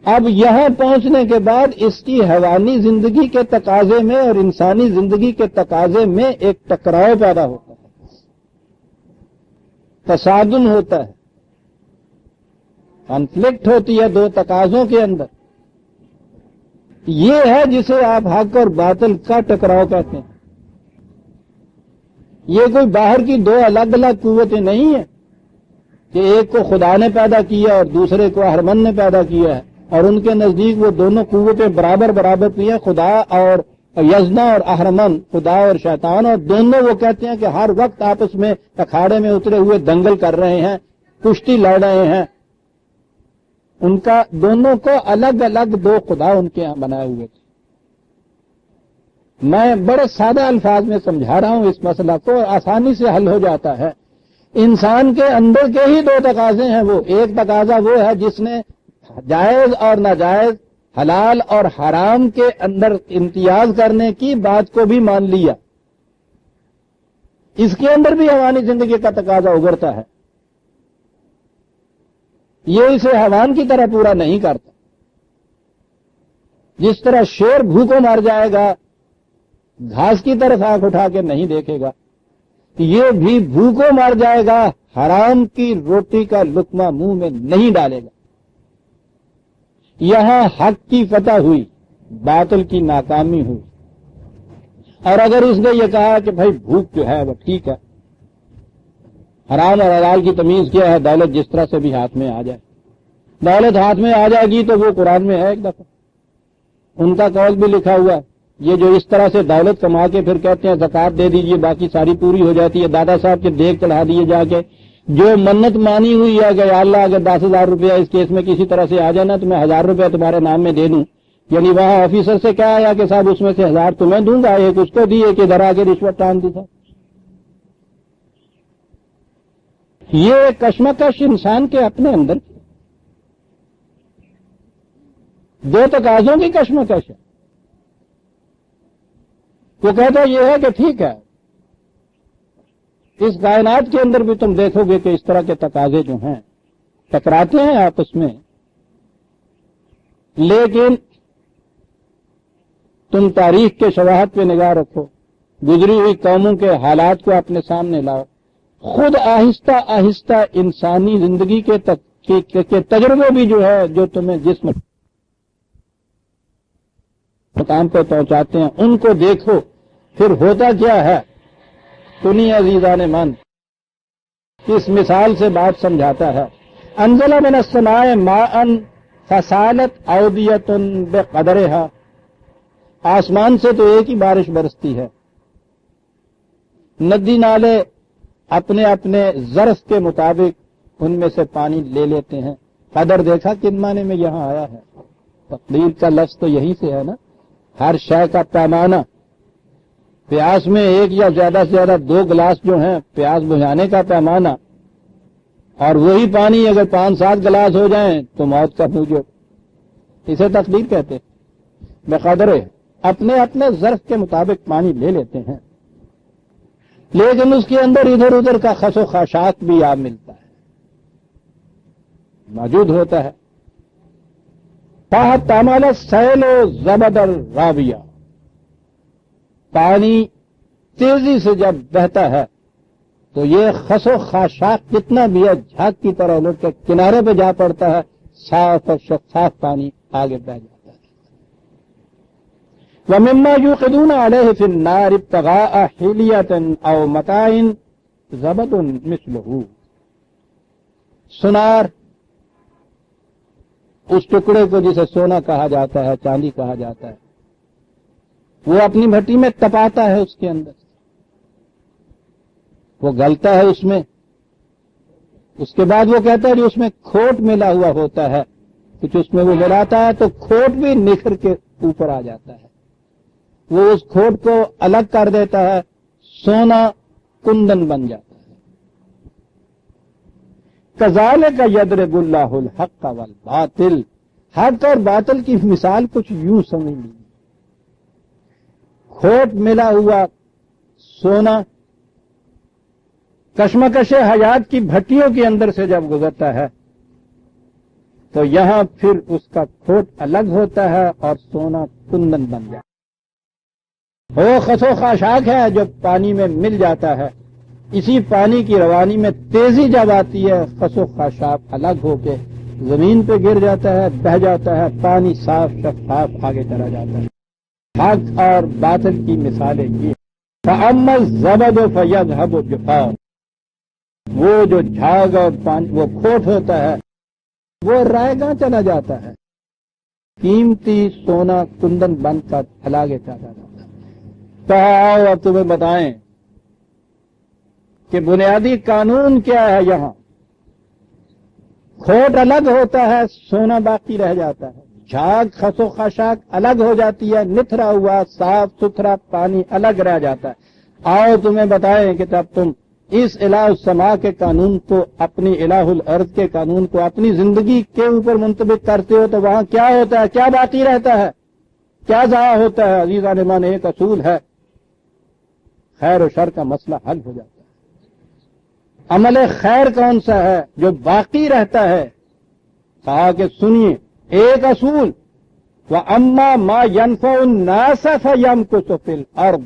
[SPEAKER 1] اب یہاں پہنچنے کے بعد اس کی حیوانی زندگی کے تقاضے میں اور انسانی زندگی کے تقاضے میں ایک ٹکراؤ پیدا ہوتا ہے، تصادم ہوتا ہے، کانفلکٹ ہوتی ہے دو تقاضوں کے اندر۔ یہ ہے جسے آپ حق اور باطل کا ٹکراؤ کہتے ہیں۔ یہ کوئی باہر کی دو الگ الگ قوتیں نہیں ہیں کہ ایک کو خدا نے پیدا کیا اور دوسرے کو اہرمن نے پیدا کیا ہے، اور ان کے نزدیک وہ دونوں قوتیں برابر برابر کی ہیں، خدا اور یزنا اور اہرمن، خدا اور شیطان، اور دونوں وہ کہتے ہیں کہ ہر وقت آپس میں اکھاڑے میں اترے ہوئے دنگل کر رہے ہیں، کشتی لڑ رہے ہیں۔ ان کا دونوں کو الگ الگ دو خدا ان کے یہاں بنائے ہوئے تھے۔ میں بڑے سادہ الفاظ میں سمجھا رہا ہوں اس مسئلہ کو، آسانی سے حل ہو جاتا ہے۔ انسان کے اندر کے ہی دو تقاضے ہیں، وہ ایک تقاضا وہ ہے جس نے جائز اور ناجائز، حلال اور حرام کے اندر امتیاز کرنے کی بات کو بھی مان لیا، اس کے اندر بھی حیوانی زندگی کا تقاضا ابھرتا ہے۔ یہ اسے حیوان کی طرح پورا نہیں کرتا۔ جس طرح شیر بھوکوں مر جائے گا، گھاس کی طرف آنکھ اٹھا کے نہیں دیکھے گا، یہ بھی بھوکوں مر جائے گا، حرام کی روٹی کا لقمہ منہ میں نہیں ڈالے گا۔ یہاں حق کی فتح ہوئی، باطل کی ناکامی ہوئی۔ اور اگر اس نے یہ کہا کہ بھائی بھوک جو ہے وہ ٹھیک ہے، حرام اور حلال کی تمیز کیا ہے، دولت جس طرح سے بھی ہاتھ میں آ جائے، دولت ہاتھ میں آ جائے گی تو وہ قرآن میں ہے ایک دفعہ، ان کا قول بھی لکھا ہوا ہے۔ یہ جو اس طرح سے دولت کما کے پھر کہتے ہیں زکوٰۃ دے دیجئے باقی ساری پوری ہو جاتی ہے، دادا صاحب کے دیگ چڑھا دیے جا کے، جو منت مانی ہوئی ہے کہ یا اللہ اگر 10,000 روپیہ اس کیس میں کسی طرح سے آ جائے نا تو میں 1,000 روپیہ تمہارے نام میں دے دوں، یعنی وہاں آفیسر سے کیا آیا کہ صاحب اس میں سے 1,000 تمہیں دوں گا، ایک اس کو دی، ایک ادھر آ کے رشوت ٹان دی تھا۔ یہ کشمکش انسان کے اپنے اندر دو تقاضوں کی کشمکش ہے۔ وہ کہتا یہ ہے کہ ٹھیک ہے، اس کائنات کے اندر بھی تم دیکھو گے کہ اس طرح کے تقاضے جو ہیں ٹکراتے ہیں آپس میں، لیکن تم تاریخ کے شواہد پہ نگاہ رکھو، گزری ہوئی قوموں کے حالات کو اپنے سامنے لاؤ، خود آہستہ آہستہ انسانی زندگی کے تجربے بھی جو ہے جو تمہیں جس مقام پہ پہنچاتے ہیں ان کو دیکھو، پھر ہوتا کیا ہے۔ سنی عزیزان من، اس مثال سے بات سمجھاتا ہے۔ انزل من السماء ماء فسالت اودیۃ بقدرها، آسمان سے تو ایک ہی بارش برستی ہے، ندی نالے اپنے اپنے ظرف کے مطابق ان میں سے پانی لے لیتے ہیں۔ قدر دیکھا کن معنی میں یہاں آیا ہے، تقدیر کا لفظ تو یہیں سے ہے نا، ہر شے کا پیمانہ۔ پیاس میں ایک یا زیادہ سے زیادہ 2 گلاس جو ہیں پیاس بجھانے کا پیمانہ، اور وہی پانی اگر 5-7 گلاس ہو جائیں تو موت کا موجب، اسے تقدیر کہتے ہیں۔ بقدر اپنے اپنے ظرف کے مطابق پانی لے لیتے ہیں، لیکن اس کے اندر ادھر ادھر کا خس و خاشاک بھی آپ ملتا ہے، موجود ہوتا ہے۔ فاحتمل السیل زبد الراویہ، پانی تیزی سے جب بہتا ہے تو یہ خس و خاشاک کتنا بھی ہے جھاگ کی طرح لوٹ کے کنارے پہ جا پڑتا ہے، صاف اور شفاف پانی آگے بہ جاتا ہے۔ وَمِمَّا يُوقِدُونَ عَلَيْهِ فِي النَّارِ ابْتِغَاءَ حِلْيَةٍ أَوْ مَتَاعٍ زَبَدٌ مِثْلُهُ، سنار، اس ٹکڑے کو جسے سونا کہا جاتا ہے، چاندی کہا جاتا ہے، وہ اپنی بھٹی میں تپاتا ہے، اس کے اندر وہ گلتا ہے، اس میں اس کے بعد وہ کہتا ہے کہ اس میں کھوٹ ملا ہوا ہوتا ہے، کچھ اس میں وہ ملاتا ہے تو کھوٹ بھی نکھر کے اوپر آ جاتا ہے، وہ اس کھوٹ کو الگ کر دیتا ہے، سونا کندن بن جاتا ہے۔ کذالک یضرب اللہ الحق والباطل، حق اور باطل کی مثال کچھ یوں سمجھ لیجیے، کھوٹ ملا ہوا سونا کشمکش حیات کی بھٹیوں کے اندر سے جب گزرتا ہے تو یہاں پھر اس کا کھوٹ الگ ہوتا ہے اور سونا کندن بن جاتا ہے۔ وہ خس و خاشاک ہے جو پانی میں مل جاتا ہے، اسی پانی کی روانی میں تیزی جب آتی ہے، خس و خاشاک الگ ہو کے زمین پہ گر جاتا ہے، بہ جاتا ہے، پانی صاف شفاف آگے چلا جاتا ہے۔ حق اور باطل کی مثالیں یہ، فَأَمَّا الزَّبَدُ فَيَذْهَبُ جُفَاءً، وہ جو جھاگ اور پانی وہ کھوٹ ہوتا ہے وہ رائے گاں چلا جاتا ہے، قیمتی سونا کندن بن کر پھیلاگے چلا جاتا ہے۔ تو آؤ اب تمہیں بتائیں کہ بنیادی قانون کیا ہے یہاں۔ کھوٹ الگ ہوتا ہے، سونا باقی رہ جاتا ہے، جھاگ خس و خاشاک الگ ہو جاتی ہے، نتھرا ہوا صاف ستھرا پانی الگ رہ جاتا ہے۔ آؤ تمہیں بتائیں کہ جب تم اس الہ السماء کے قانون کو اپنی الہ الارض کے قانون کو اپنی زندگی کے اوپر منطبق کرتے ہو تو وہاں کیا ہوتا ہے، کیا باقی رہتا ہے، کیا ضائع ہوتا ہے؟ عزیزان ایمان، ایک اصول ہے، خیر و شر کا مسئلہ حل ہو جاتا ہے۔ عمل خیر کون سا ہے جو باقی رہتا ہے؟ کہا کہ سنیے ایک اصول، وَأَمَّا مَا يَنْفَعُ النَّاسَ فَيَمْكُثُ فِي الْأَرْضِ،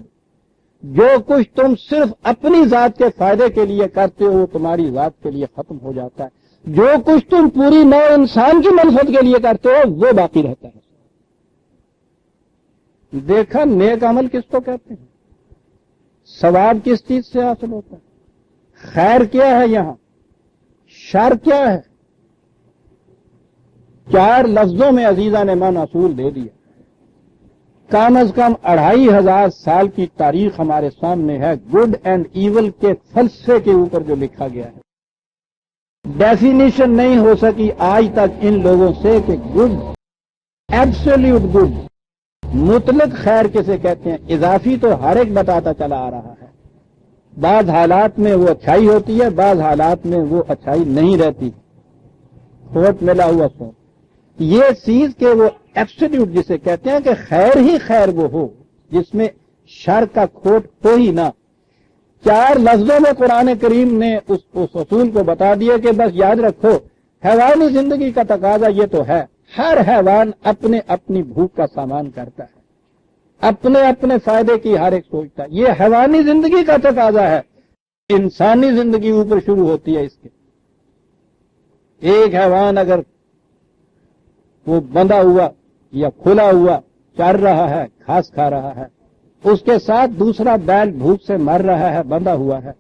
[SPEAKER 1] جو کچھ تم صرف اپنی ذات کے فائدے کے لیے کرتے ہو وہ تمہاری ذات کے لیے ختم ہو جاتا ہے، جو کچھ تم پوری نو انسان کی منفعت کے لیے کرتے ہو وہ باقی رہتا ہے۔ دیکھا نیک عمل کس کو کہتے ہیں، ثواب کس چیز سے حاصل ہوتا ہے، خیر کیا ہے یہاں، شر کیا ہے؟ چار لفظوں میں عزیزان ایمان اصول دے دیا۔ کم از کم 2500 سال کی تاریخ ہمارے سامنے ہے گڈ اینڈ ایول کے فلسفے کے اوپر جو لکھا گیا ہے۔ ڈیفینیشن نہیں ہو سکی آج تک ان لوگوں سے کہ گڈ، ایبسولوٹ گڈ، مطلق خیر کسے کہتے ہیں۔ اضافی تو ہر ایک بتاتا چلا آ رہا ہے، بعض حالات میں وہ اچھائی ہوتی ہے، بعض حالات میں وہ اچھائی نہیں رہتی، کھوٹ ملا ہوا سو یہ چیز کہ وہ ایبسولوٹ جسے کہتے ہیں کہ خیر ہی خیر وہ ہو جس میں شر کا کھوٹ ہو ہی نہ۔ چار لفظوں میں قرآن کریم نے اس اصول کو بتا دیا کہ بس یاد رکھو، حیوانی زندگی کا تقاضا یہ تو ہے، ہر حیوان اپنے اپنی بھوک کا سامان کرتا ہے، اپنے اپنے فائدے کی ہر ایک سوچتا ہے، یہ حیوانی زندگی کا تقاضا ہے۔ انسانی زندگی اوپر شروع ہوتی ہے اس کے۔ ایک حیوان اگر وہ بندھا ہوا یا کھلا ہوا چر رہا ہے، گھاس کھا رہا ہے، اس کے ساتھ دوسرا بیل بھوک سے مر رہا ہے، بندھا ہوا ہے،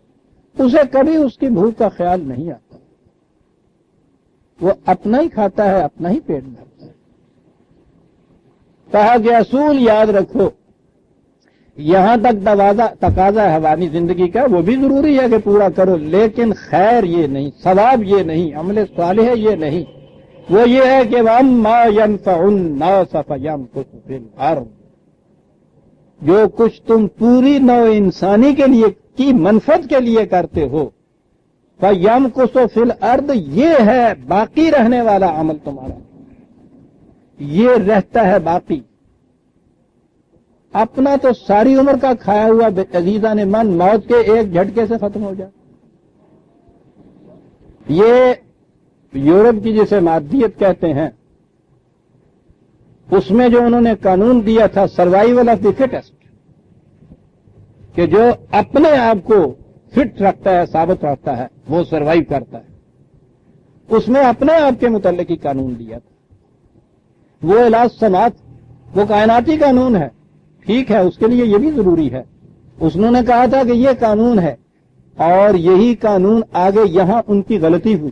[SPEAKER 1] اسے کبھی اس کی بھوک کا خیال نہیں آتا، وہ اپنا ہی کھاتا ہے، اپنا ہی پیٹ بھرتا ہے۔ کہا کہ اصول یاد رکھو، یہاں تک تقاضا حیوانی زندگی کا وہ بھی ضروری ہے کہ پورا کرو، لیکن خیر یہ نہیں، ثواب یہ نہیں، عمل صالح یہ نہیں، وہ یہ ہے کہ وَأَمَّا يَنْفَعُ النَّاسَ فَيَمْكُثُ فِي الْأَرْضِ، جو کچھ تم پوری نو انسانی کے لیے کی منفعت کے لیے کرتے ہو، فَيَمْكُثُ فِي الْأَرْضِ، یہ ہے باقی رہنے والا عمل تمہارا، یہ رہتا ہے باقی۔ اپنا تو ساری عمر کا کھایا ہوا عزیزان من موت کے ایک جھٹکے سے ختم ہو جائے۔ یہ یورپ کی جسے مادیت کہتے ہیں، اس میں جو انہوں نے قانون دیا تھا سروائیول آف دی فٹسٹ، کہ جو اپنے آپ کو فٹ رکھتا ہے، ثابت رکھتا ہے، وہ سروائیو کرتا ہے، اس میں اپنے آپ کے متعلق ہی قانون دیا تھا۔ وہ علاج سماعت، وہ کائناتی قانون ہے، ٹھیک ہے، اس کے لیے یہ بھی ضروری ہے۔ انہوں نے کہا تھا کہ یہ قانون ہے، اور یہی قانون آگے یہاں ان کی غلطی ہوئی۔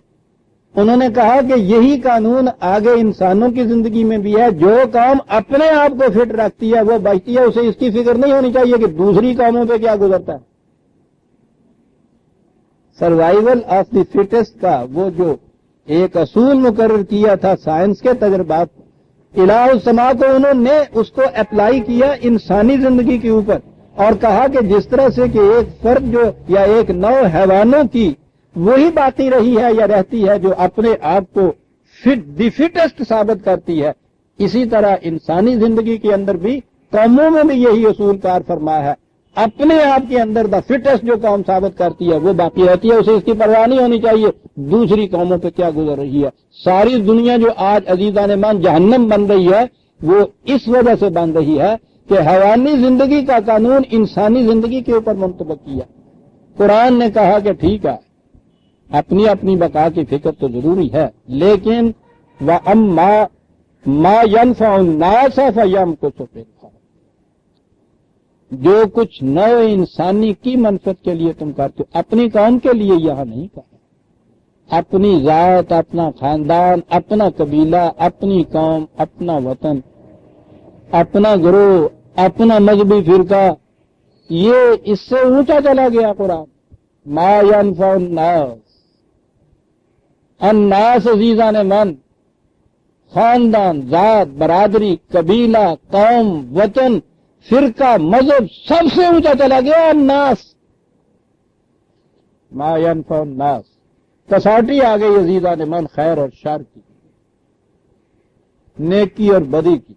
[SPEAKER 1] انہوں نے کہا کہ یہی قانون آگے انسانوں کی زندگی میں بھی ہے، جو قوم اپنے آپ کو فٹ رکھتی ہے وہ بچتی ہے، اسے اس کی فکر نہیں ہونی چاہیے کہ دوسری قوموں پہ کیا گزرتا ہے۔ سروائیول آف دی فٹسٹ کا وہ جو ایک اصول مقرر کیا تھا سائنس کے تجربات، الہ السما کو انہوں نے اس کو اپلائی کیا انسانی زندگی کے اوپر، اور کہا کہ جس طرح سے کہ ایک فرد جو یا ایک نو حیوانوں کی وہی باقی رہی ہے یا رہتی ہے جو اپنے آپ کو دی فٹسٹ ثابت کرتی ہے، اسی طرح انسانی زندگی کے اندر بھی قوموں میں بھی یہی اصول کار فرما ہے۔ اپنے آپ کے اندر دا فٹسٹ جو قوم ثابت کرتی ہے وہ باقی رہتی ہے، اسے اس کی پرواہ نہیں ہونی چاہیے دوسری قوموں پہ کیا گزر رہی ہے۔ ساری دنیا جو آج عزیزان مان جہنم بن رہی ہے وہ اس وجہ سے بن رہی ہے کہ حیوانی زندگی کا قانون انسانی زندگی کے اوپر منطبق کیا۔ قرآن نے کہا کہ ٹھیک ہے، اپنی اپنی بقا کی فکر تو ضروری ہے، لیکن وَأَمَّا مَا يَنْفَعُ النَّاسَ فَيَمْكُثُ فِي الْأَرْضِ، جو کچھ نو انسانی کی منفعت کے لیے تم کرتے ہو اپنی قوم کے لیے یہاں نہیں کہا، اپنی ذات، اپنا خاندان، اپنا قبیلہ، اپنی قوم، اپنا وطن، اپنا گروہ، اپنا مذہبی فرقہ، یہ اس سے اونچا چلا گیا قرآن۔ ما ينفع الناس، الناس عزیزان من، خاندان، ذات، برادری، قبیلہ، قوم، وطن، فرقہ، مذہب، سب سے اونچا چلا گیا الناس۔ ما ينفع الناس، کسوٹی آ گئی عزیزان من خیر اور شر کی، نیکی اور بدی کی۔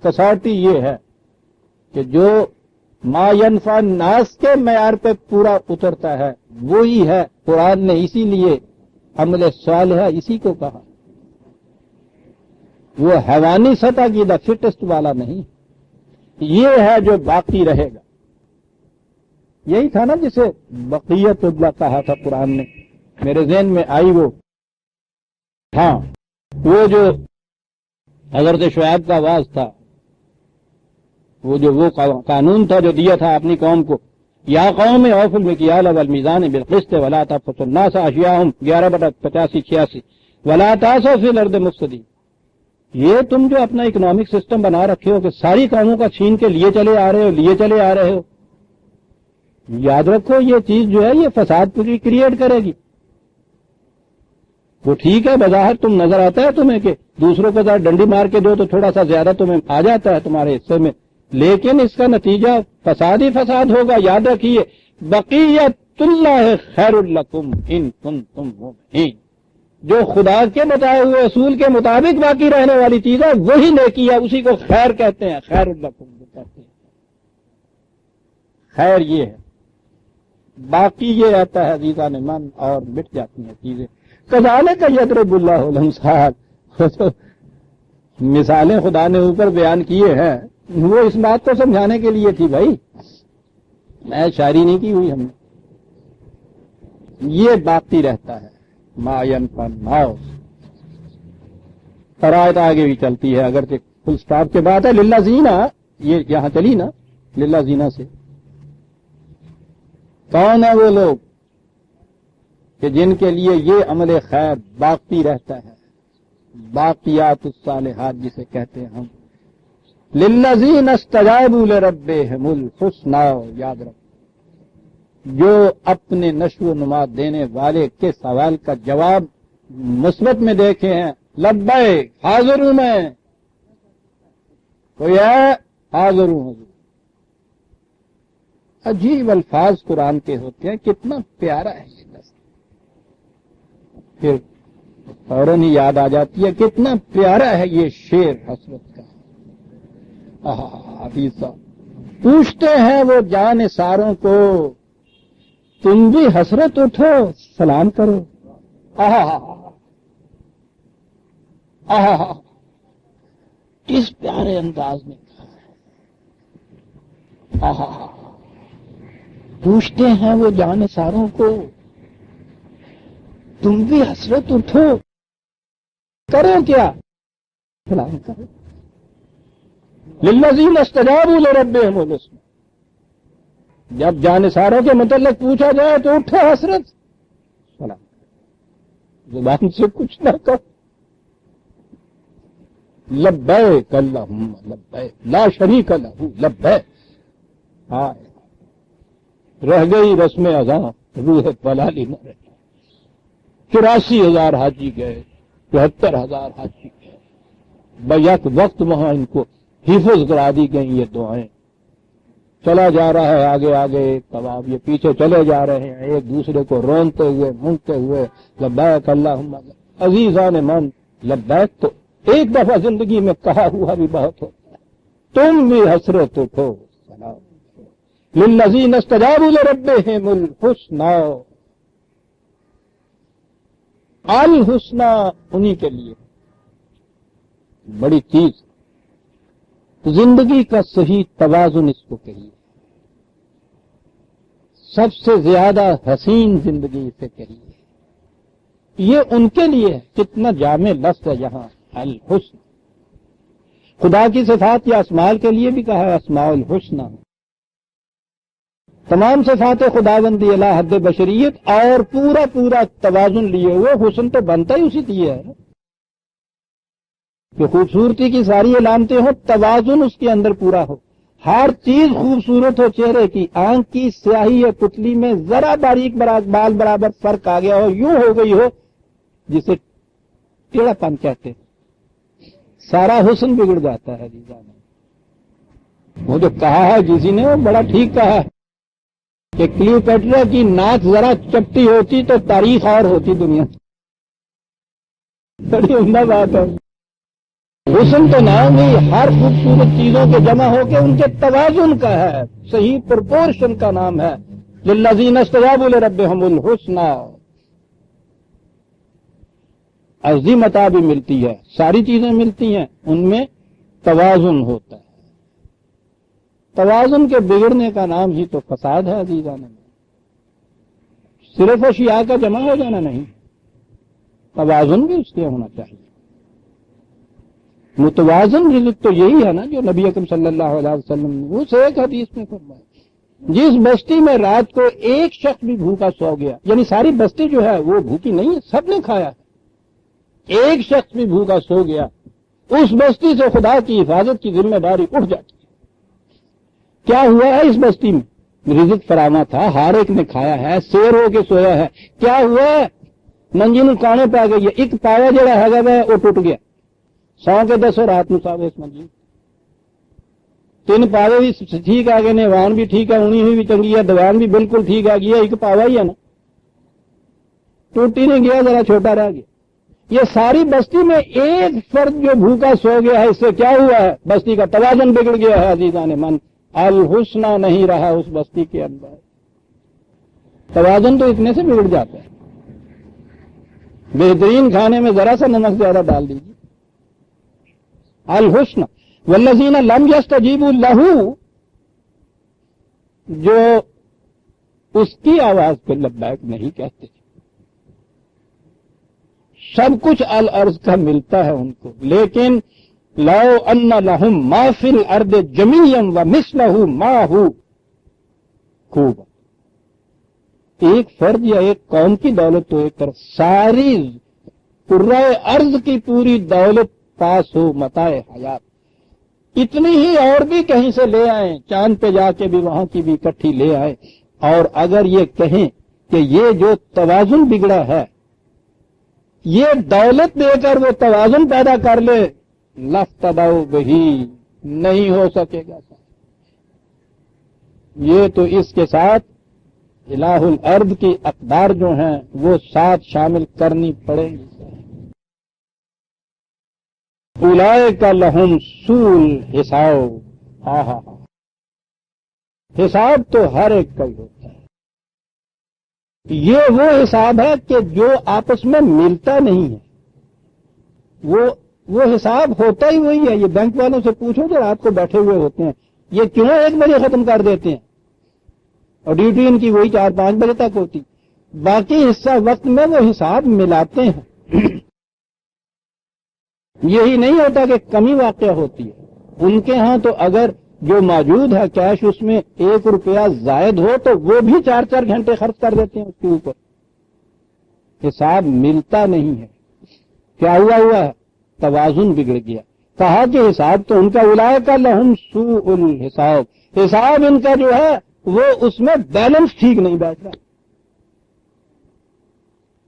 [SPEAKER 1] کسوٹی یہ ہے کہ جو ما ينفع الناس کے معیار پہ پورا اترتا ہے وہی ہے۔ قرآن نے اسی لیے عمل صالحہ اسی کو کہا، وہ حیوانی سطح کی دا فٹسٹ والا نہیں، یہ ہے جو باقی رہے گا۔ یہی تھا نا جسے بقیت اللہ کہا تھا قرآن نے، میرے ذہن میں آئی وہ، ہاں وہ جو حضرت شعیب کا آواز تھا، وہ جو وہ قانون تھا جو دیا تھا اپنی قوم کو، یا قوم اوفوا المکیال والمیزان بالقسط ولا تبخسوا الناس اشیاءهم 11/85-86 ولا تعثوا فی الارض مفسدین۔ یہ تم جو اپنا اکنامک سسٹم بنا رکھے ہو کہ ساری قوموں کا چھین کے لیے چلے آ رہے ہو، یاد رکھو یہ چیز جو ہے یہ فساد کریٹ کرے گی۔ وہ ٹھیک ہے بظاہر تم نظر آتا ہے تمہیں کہ دوسروں کو ذرا ڈنڈی مار کے دو تو تھوڑا سا زیادہ تمہیں آ جاتا ہے تمہارے حصے میں، لیکن اس کا نتیجہ فساد ہی فساد ہوگا۔ یاد رکھیے بقیت اللہ خیر لکم ان کنتم مؤمنین، جو خدا کے بتائے ہوئے اصول کے مطابق باقی رہنے والی چیز ہے وہی نیکی ہے، اسی کو خیر کہتے ہیں، خیر لکم کہتے ہیں۔ خیر یہ ہے، باقی یہ آتا ہے عزیزان من اور مٹ جاتی ہیں چیزیں۔ کذالک یضرب اللہ الامثال، مثالیں خدا نے اوپر بیان کیے ہیں، وہ اس بات کو سمجھانے کے لیے تھی بھائی، میں شاعری نہیں کی ہوئی ہم نے۔ یہ باقی رہتا ہے ما ينفع الناس، فرائض آگے بھی چلتی ہے اگرچہ فل سٹاپ کے بعد ہے للذین، یہ یہاں چلی نا للذین سے۔ کون ہے وہ لوگ کہ جن کے لیے یہ عمل خیر باقی رہتا ہے، باقیات الصالحات جسے کہتے ہیں ہم، للذین استجابوا لربہم الحسنی، یاد رکھ، جو اپنے نشو و نما دینے والے کے سوال کا جواب مثبت میں دیکھے ہیں، لبیک حاضر ہوں میں، کوئی ہے حاضر ہوں حضور۔ عجیب الفاظ قرآن کے ہوتے ہیں، کتنا پیارا ہے یہ لفظ، پھر فوراً ہی یاد آ جاتی ہے کتنا پیارا ہے یہ شعر حسرت کا۔ حفیظ صاحب پوچھتے ہیں وہ جان ساروں کو، تم بھی حسرت اٹھو سلام کرو۔ کس پیارے انداز میں کہا ہے. آہا، پوچھتے ہیں وہ جانثاروں کو، تم بھی حسرت اٹھو، کرو کیا؟ سلام کرو. للذین استجابوا لربہم الحسنی. جب جانثاروں کے متعلق پوچھا جائے تو اٹھو حسرت، سلام. زبان سے کچھ نہ کر. لبیک اللہم لبیک لا شریک لہ لبیک. رہ گئی رسم اذاں، روح پلالی نہ رہی. 84,000 حاجی گئے، 74,000 حاجی گئے. بیک وقت وہاں ان کو حفظ کرا دی گئی یہ دعائیں. چلا جا رہا ہے آگے آگے طواف، یہ پیچھے چلے جا رہے ہیں ایک دوسرے کو رونتے ہوئے مونگتے ہوئے لبیک اللہم. عزیزان من، لبیک تو ایک دفعہ زندگی میں کہا ہوا بھی بہت ہوتا ہے. تم بھی حسرت اٹھو. سلام للذین استجابوا لربہم الحسنی. الحسنی انہی کے لیے بڑی چیز. زندگی کا صحیح توازن اس کو کہیے. سب سے زیادہ حسین زندگی اسے کہیے. یہ ان کے لیے ہے. کتنا جامع لفظ ہے یہاں الحسن. خدا کی صفات یا اسماء کے لیے بھی کہا ہے اسماء الحسنی. تمام صفات خداوندی الی حد بشریت اور پورا پورا توازن لیے ہوئے. حسن تو بنتا ہی اسی لیے ہے کہ خوبصورتی کی ساری علامتیں ہو، توازن اس کے اندر پورا ہو. ہر چیز خوبصورت ہو. چہرے کی آنکھ کی سیاہی یا پتلی میں ذرا باریک بال برابر فرق آ گیا ہو، یوں ہو گئی ہو جسے ٹیڑھا پن کہتے ہیں، سارا حسن بگڑ جاتا ہے. وہ جو کہا ہے کسی نے وہ بڑا ٹھیک کہا ہے کہ کلیوپیٹرا کی ناک ذرا چپٹی ہوتی تو تاریخ اور ہوتی دنیا. بڑی عمدہ بات ہے. حسن تو نام ہی ہر خوبصورت چیزوں کے جمع ہو کے ان کے توازن کا ہے، صحیح پرپورشن کا نام ہے. للذین استجابوا لربہم الحسنی. عظیم عطا بھی ملتی ہے، ساری چیزیں ملتی ہیں، ان میں توازن ہوتا ہے. توازن کے بگڑنے کا نام ہی تو فساد ہے عزیزان. صرف اشیاء کا جمع ہو جانا نہیں، توازن بھی اس کے ہونا چاہیے. متوازن رزق تو یہی ہے نا جو نبی اکرم صلی اللہ علیہ وسلم نے اس ایک حدیث میں فرمایا. جس بستی میں رات کو ایک شخص بھی بھوکا سو گیا، یعنی ساری بستی جو ہے وہ بھوکی نہیں ہے، سب نے کھایا ہے، ایک شخص بھی بھوکا سو گیا، اس بستی سے خدا کی حفاظت کی ذمہ داری اٹھ جاتی. کیا ہوا ہے اس بستی میں؟ رزق فراواں تھا، ہر ایک نے کھایا ہے، سیر ہو کے سویا ہے. کیا ہوا ہے؟ منجی نو کانے پا گئی ہے، ایک پایا جڑا ہے وہ ٹوٹ گیا. 100 کے 10 رات نو ساوے اس منجی 3 پاوے بھی ٹھیک آ گئے نے، وان بھی ٹھیک ہے، اونی ہوئی بھی چنگی ہے، دوان بھی بالکل ٹھیک آ گئی ہے، ایک پاوا ہی ہے نا، ٹوٹی نہیں گیا، ذرا چھوٹا رہ گیا. یہ ساری بستی میں ایک فرد جو بھوکا سو گیا ہے، اس سے کیا ہوا ہے؟ بستی کا توازن بگڑ گیا ہے عزیزان من. الحسنی نہیں رہا اس بستی کے اندر. توازن تو اتنے سے بگڑ جاتا ہے. بہترین کھانے میں ذرا سا نمک زیادہ ڈال دیجیے. الحسن والذین لم یستجیبوا لہ، جو اس کی آواز پہ لبیک نہیں کہتے. سب کچھ الارض کا ملتا ہے ان کو، لیکن لو ان لہم ما فی الارض جمیعا ومثلہ معہ خوب. ایک فرد یا ایک قوم کی دولت تو ایک طرف، ساری کرۂ ارض کی پوری دولت پاس ہو متاع حیات، اتنی ہی اور بھی کہیں سے لے آئیں، چاند پہ جا کے بھی وہاں کی بھی اکٹھی لے آئیں، اور اگر یہ کہیں کہ یہ جو توازن بگڑا ہے یہ دولت دے کر وہ توازن پیدا کر لے، لفتدوا بہ، نہیں ہو سکے گا. یہ تو اس کے ساتھ الہ الارض کی اقدار جو ہیں وہ ساتھ شامل کرنی پڑیں گی. اولئک لہم سوء الحساب. حساب تو ہر ایک کا ہی ہوتا ہے. یہ وہ حساب ہے کہ جو آپس میں ملتا نہیں ہے، وہ وہ حساب ہوتا ہی وہی ہے. یہ بینک والوں سے پوچھو جو رات کو بیٹھے ہوئے ہوتے ہیں, یہ کیوں 1 بجے ختم کر دیتے ہیں, اور ڈیوٹی ان کی وہی 4-5 بجے تک ہوتی. باقی حصہ وقت میں وہ حساب ملاتے ہیں. یہی نہیں ہوتا کہ کمی واقع ہوتی ہے. ان کے ہاں تو اگر جو موجود ہے کیش اس میں 1 روپیہ زائد ہو تو وہ بھی 4 گھنٹے خرچ کر دیتے ہیں اس کے اوپر. حساب ملتا نہیں ہے. کیا ہوا ہے, توازن بگڑ گیا. کہا کہ حساب تو ان کا اولئک لہم سوء الحساب, حساب ان کا جو ہے وہ اس میں بیلنس ٹھیک نہیں بیٹھ رہا.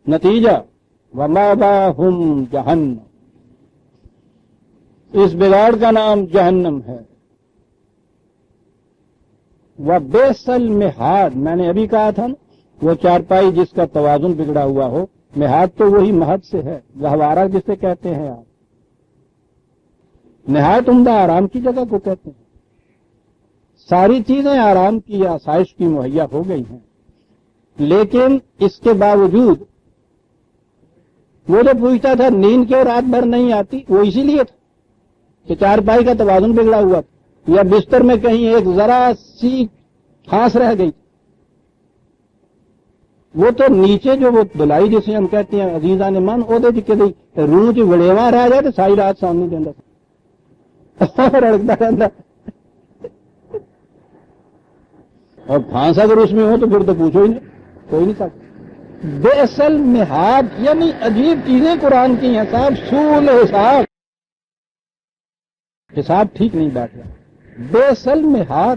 [SPEAKER 1] نتیجہ ومأواہم جہنم, اس بگاڑ کا نام جہنم ہے. وبئس المہاد, میں نے ابھی کہا تھا نا, وہ چارپائی جس کا توازن بگڑا ہوا ہو. مہاد تو وہی مہد سے ہے, گہوارہ جسے کہتے ہیں آپ. نہایت عمدہ آرام کی جگہ کو کہتے ہیں. ساری چیزیں آرام کی آسائش کی مہیا ہو گئی ہیں, لیکن اس کے باوجود وہ جو پوچھتا تھا نیند کیوں رات بھر نہیں آتی, وہ اسی لیے تھا کہ چارپائی کا توازن بگڑا ہوا تھا, یا بستر میں کہیں ایک ذرا سی پھانس رہ گئی. وہ تو نیچے جو وہ دلائی جسے ہم کہتے ہیں عزیزان من, وہ دے کہ روح کی وڑیواں رہ جائے تو ساری رات سامنے دینا رڑکتا رہتا, اور پھانس اگر اس میں ہو تو پھر تو پوچھو ہی نہیں, کوئی نہیں سکتا. بئس المہاد یعنی عجیب چیزیں قرآن کی ہیں صاحب. سوء الحساب, حساب ٹھیک نہیں بیٹھ رہا. بئس المہاد,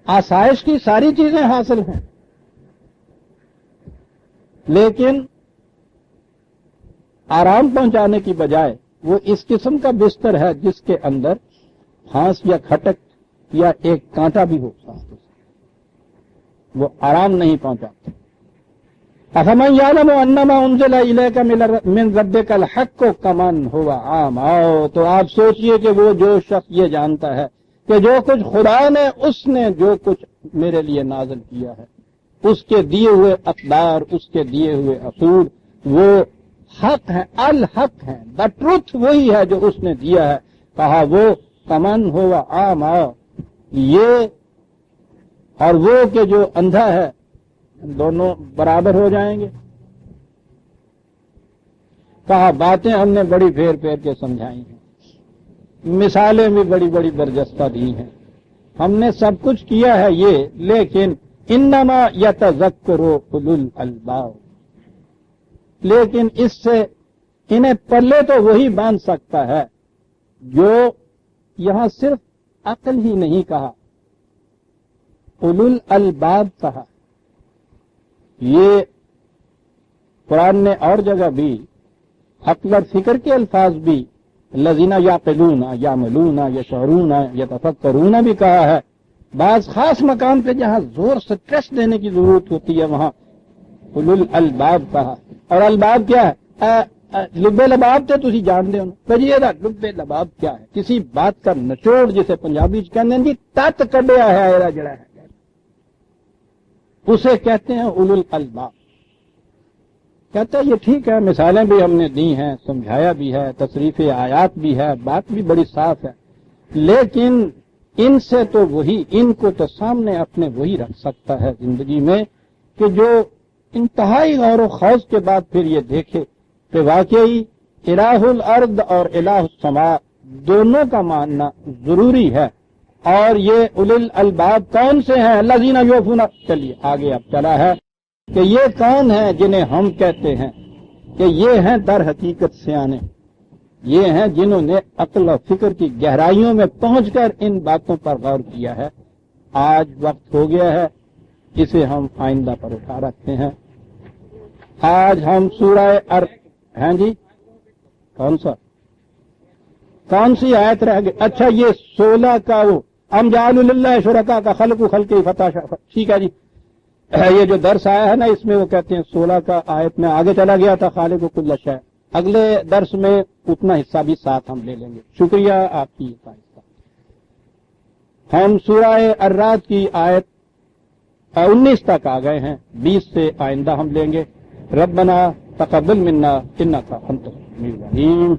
[SPEAKER 1] آسائش کی ساری چیزیں حاصل ہیں, لیکن آرام پہنچانے کی بجائے وہ اس قسم کا بستر ہے جس کے اندر پھانس یا کھٹک یا ایک کانٹا بھی ہو سکتا, وہ آرام نہیں پہنچاتے. افمن یعلم انما انزل الیک من ربک الحق کمن هو اعمی, تو آپ سوچئے کہ وہ جو شخص یہ جانتا ہے کہ جو کچھ خدا نے, اس نے جو کچھ میرے لیے نازل کیا ہے, اس کے دیے ہوئے اقدار, اس کے دیے ہوئے اصول, وہ حق ہے, الحق ہے, دا ٹروتھ وہی ہے جو اس نے دیا ہے. کہا وہ کمن ہوا اعمی, یہ اور وہ کہ جو اندھا ہے دونوں برابر ہو جائیں گے. کہا باتیں ہم نے بڑی پھیر پھیر کے سمجھائی ہیں, مثالیں بھی بڑی بڑی برجستہ دی ہیں, ہم نے سب کچھ کیا ہے یہ, لیکن انما یتذکر اولو الالباب, لیکن اس سے انہیں پلے تو وہی باندھ سکتا ہے جو, یہاں صرف عقل ہی نہیں کہا, اولو الالباب کہا. یہ قرآن نے اور جگہ بھی عقل اور فکر کے الفاظ بھی, الذین یعقلون یعملون یشعرون یتفکرون بھی کہا ہے. بعض خاص مقام پہ جہاں زور سے اسٹریس دینے کی ضرورت ہوتی ہے وہاں اولو الالباب کہا. اور الباب کیا ہے؟ لب لباب تے تسی جانتے ہو کجیے دا لب لباب کیا ہے؟ کسی بات کا نچوڑ جسے پنجابی کہتے ہیں جی تت کڈیا ہے ایرا جڑا ہے, اسے کہتے ہیں اولو الالباب. کہتا ہے یہ ٹھیک ہے, مثالیں بھی ہم نے دی ہیں, سمجھایا بھی ہے, تصریف آیات بھی ہے, بات بھی بڑی صاف ہے, لیکن ان سے تو وہی, ان کو تو سامنے اپنے وہی رکھ سکتا ہے زندگی میں کہ جو انتہائی غور و خوض کے بعد پھر یہ دیکھے کہ واقعی الہ الارض اور الہ السماء دونوں کا ماننا ضروری ہے. اور یہ اولو الالباب کون سے ہیں؟ الذین یوفون, چلیے آگے اب چلا ہے کہ یہ کون ہیں جنہیں ہم کہتے ہیں کہ یہ ہیں در حقیقت سیانے, یہ ہیں جنہوں نے عقل و فکر کی گہرائیوں میں پہنچ کر ان باتوں پر غور کیا ہے. آج وقت ہو گیا ہے, اسے ہم آئندہ پر اٹھا رکھتے ہیں. آج ہم سورہ ہیں جی کون سی آیت رہ گئی؟ اچھا یہ 16 کا وہ ام جعلوا للہ شرکاء کا خلق فتح, ٹھیک ہے جی. یہ جو درس آیا ہے نا اس میں وہ کہتے ہیں 16 کا آیت میں آگے چلا گیا تھا خالق کل شیء. اگلے درس میں اتنا حصہ بھی ساتھ ہم لے لیں گے. شکریہ آپ کی حصہ. ہم سورہ الرعد کی آیت 19 تک آ گئے ہیں, 20 سے آئندہ ہم لیں گے. ربنا تقبل منا انک انت السمیع العلیم.